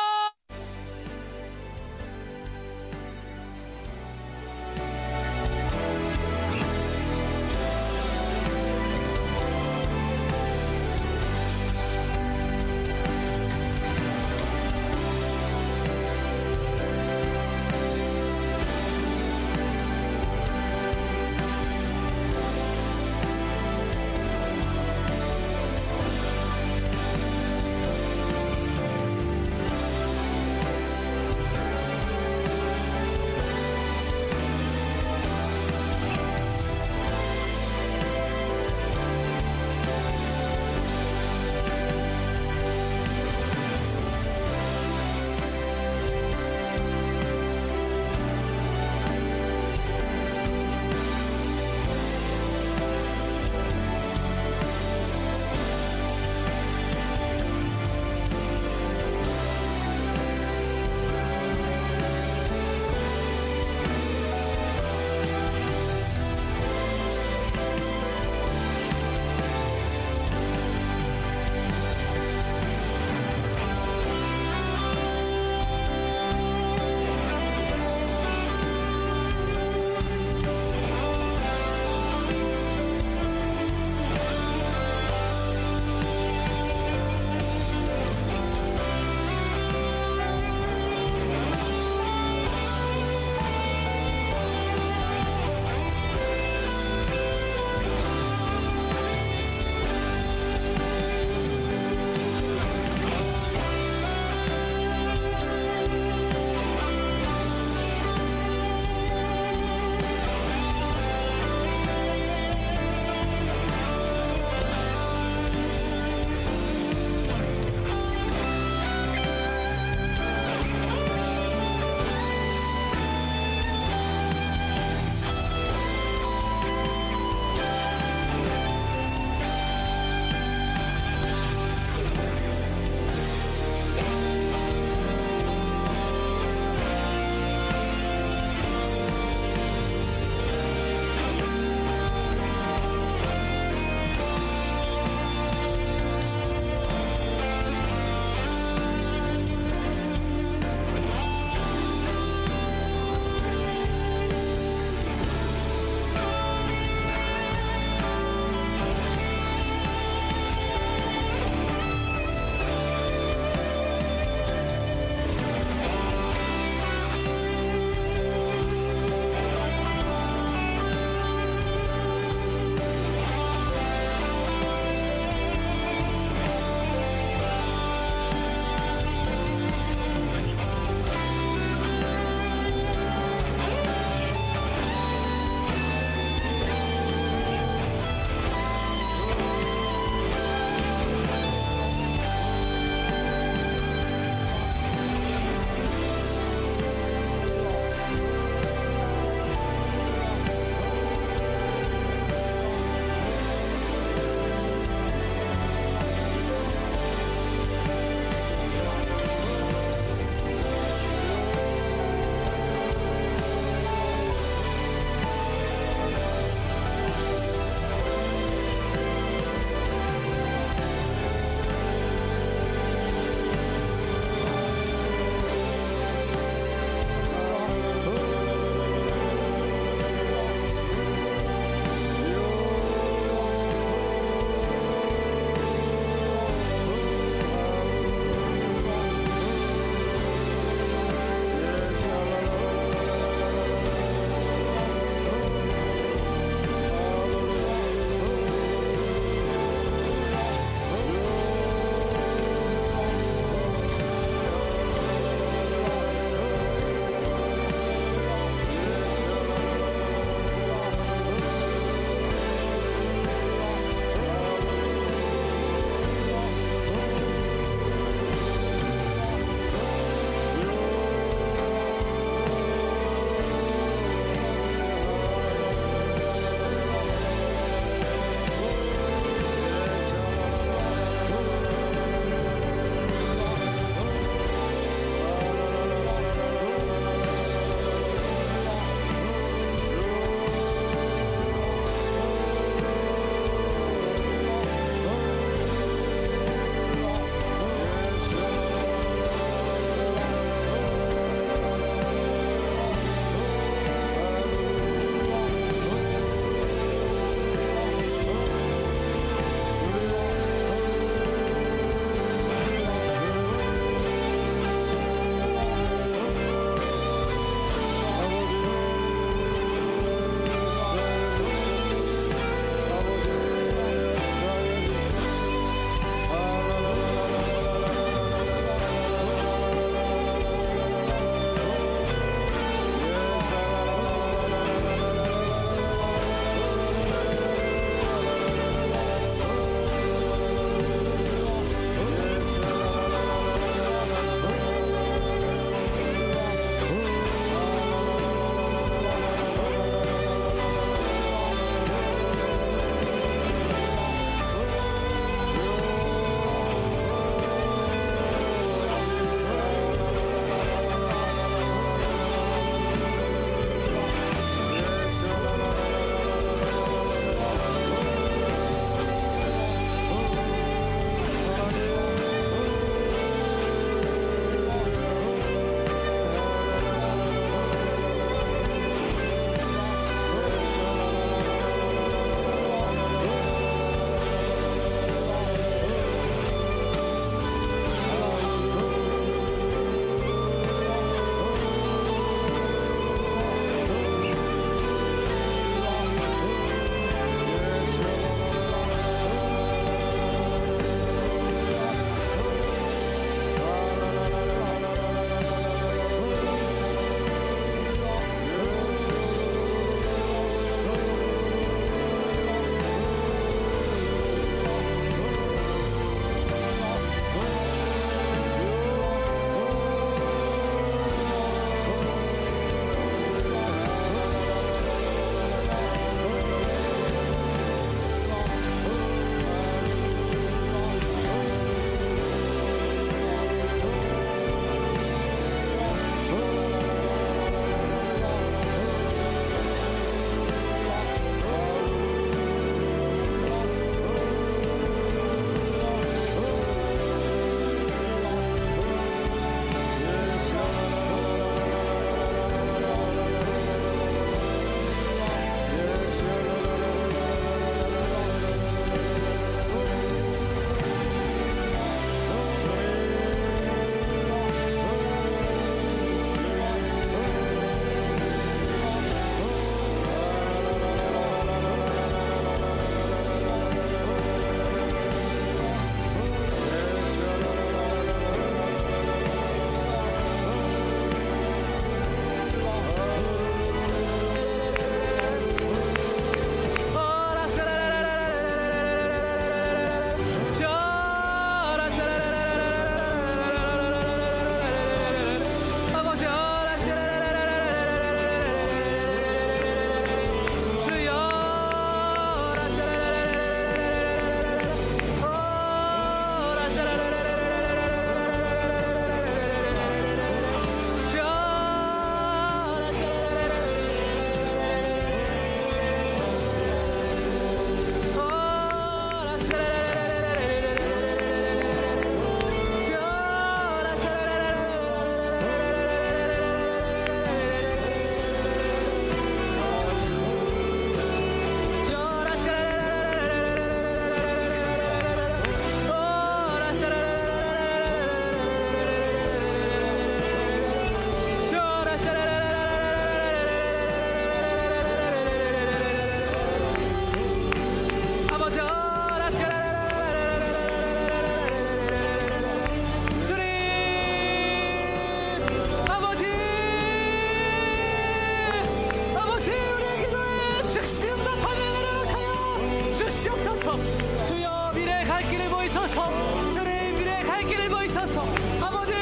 보이소서. 주님 미래의 갈 길을 보이소서. 아버지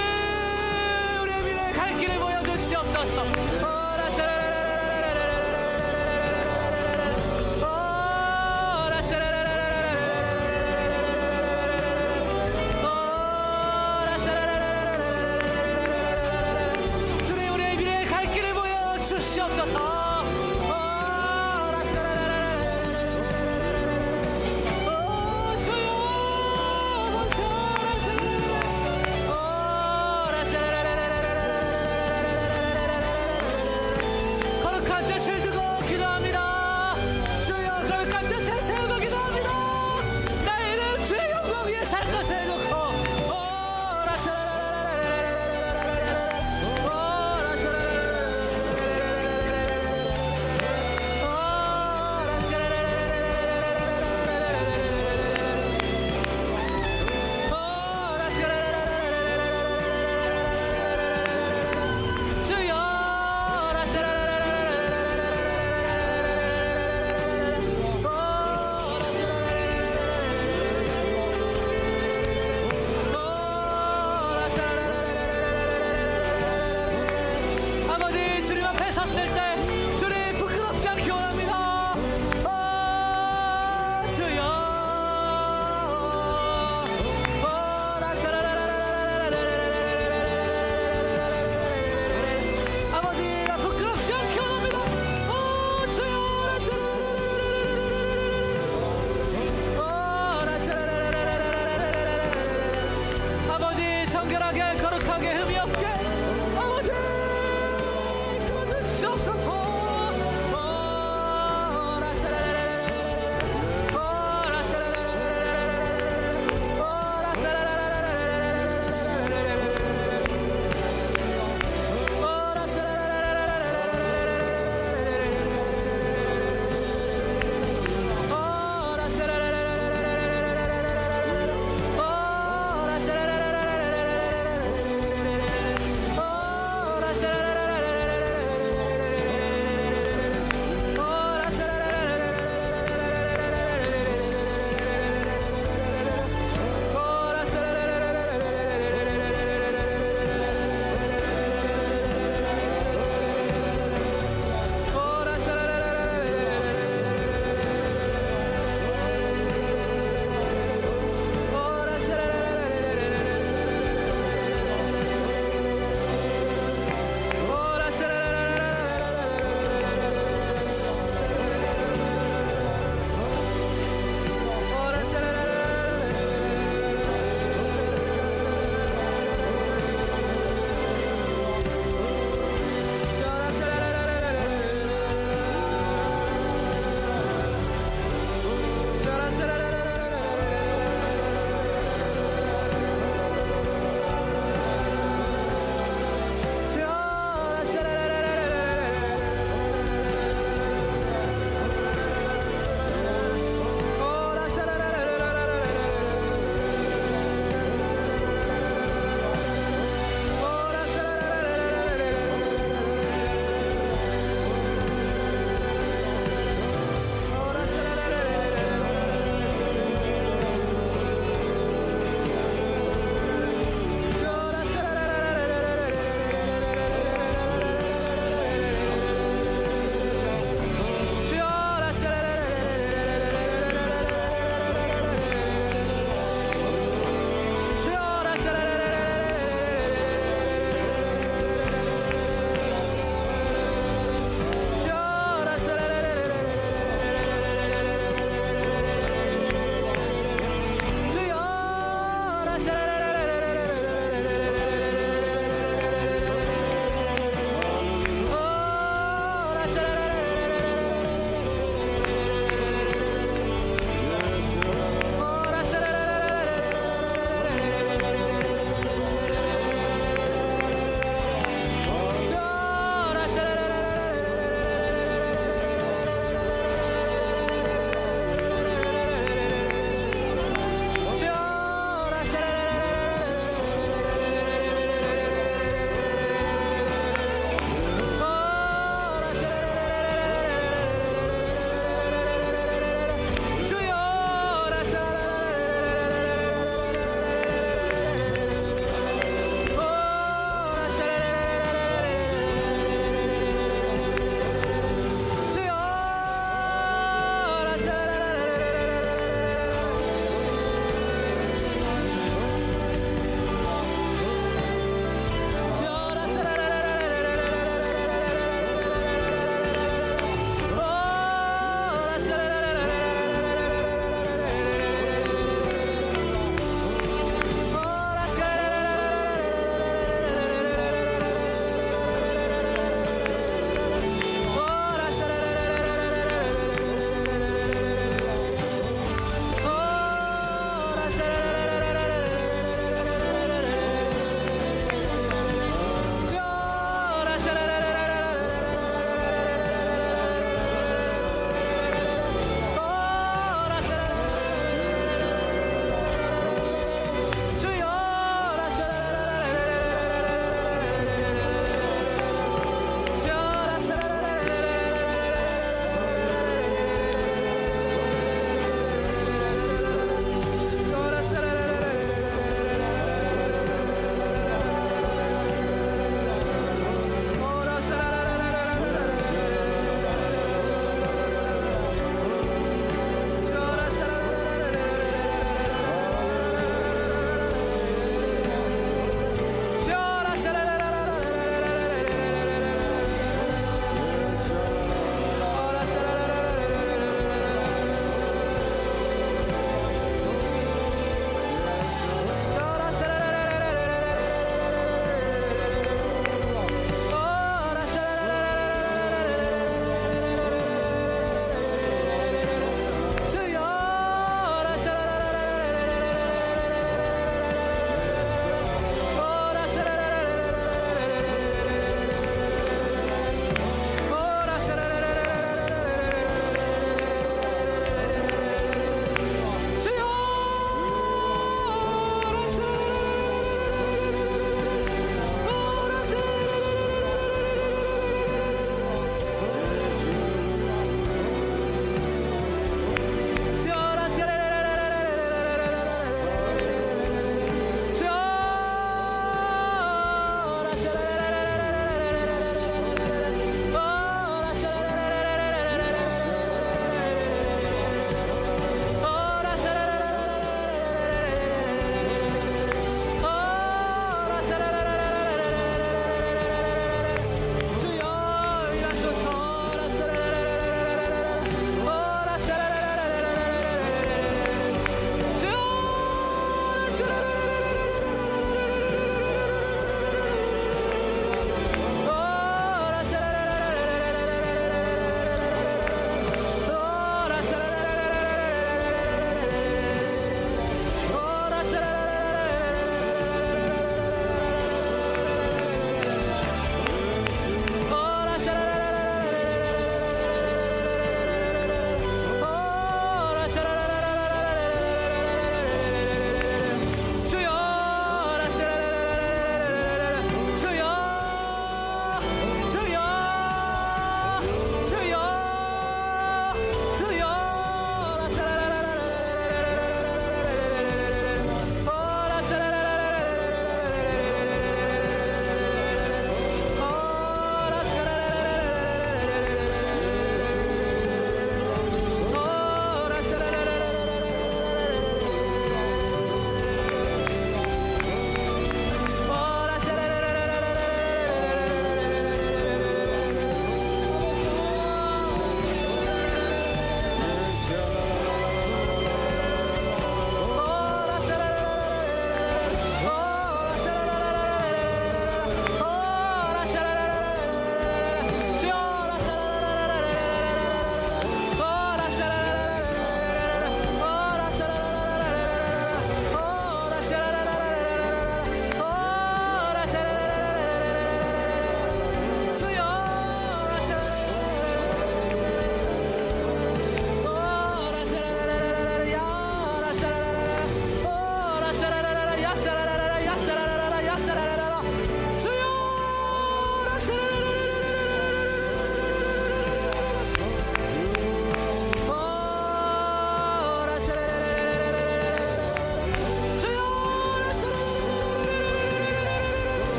우리의 미래의 갈 길을 보여주시옵소서. 주님 우리의 미래의 갈 길을 보여주시옵소서.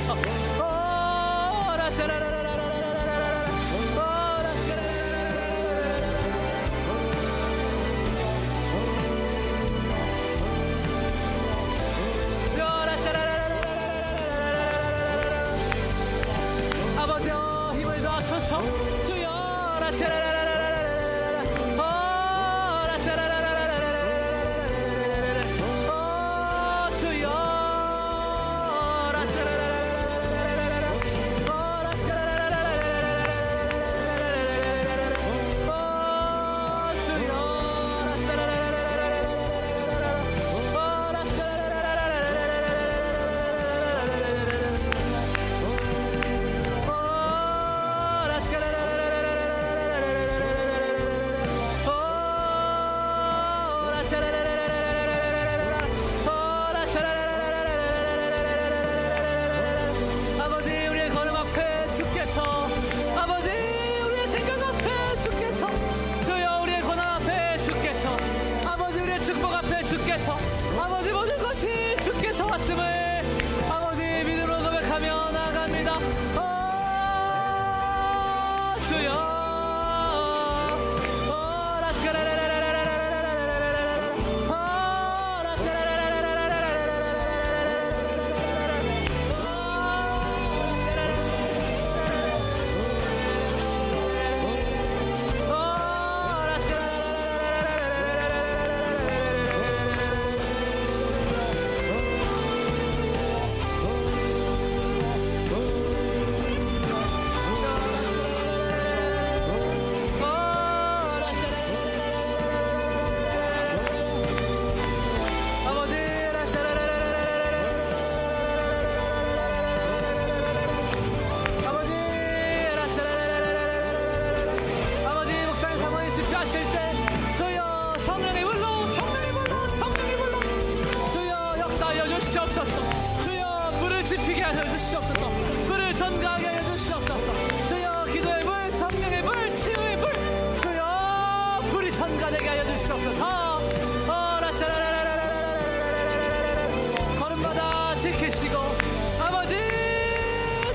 주옵소서. 아버지여 힘을 더하소서. 주여 아버지 우리의 걸음 앞에 주께서, 아버지 우리의 생각 앞에 주께서, 주여 우리의 고난 앞에 주께서, 아버지 우리의 축복 앞에 주께서, 아버지 모든 것이 주께서 왔음을 아버지 믿음으로 고백하며 나아갑니다. 주여 주여 불을 지피게 하여 주시옵소서. 불을 전가하게 하여 주시옵소서. 주여 기도의 불, 성령의 불, 치유의 불, 주여 불이 전가되게 하여 주시옵소서. 걸음마다 지키시고 아버지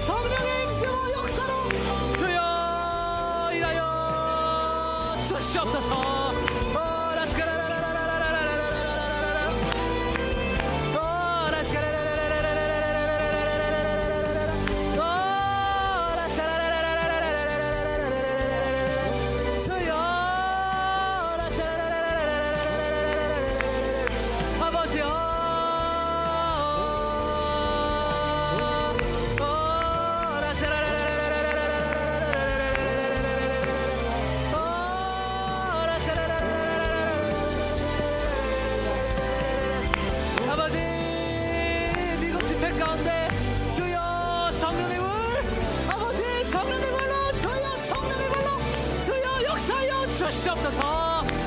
성령의 임재와 역사로 주여 인하여 주시옵소서. 가운데 주여 성령의 불, 아버지 성령의 불로, 주여 성령의 불로 주여 역사하여 주시옵소서.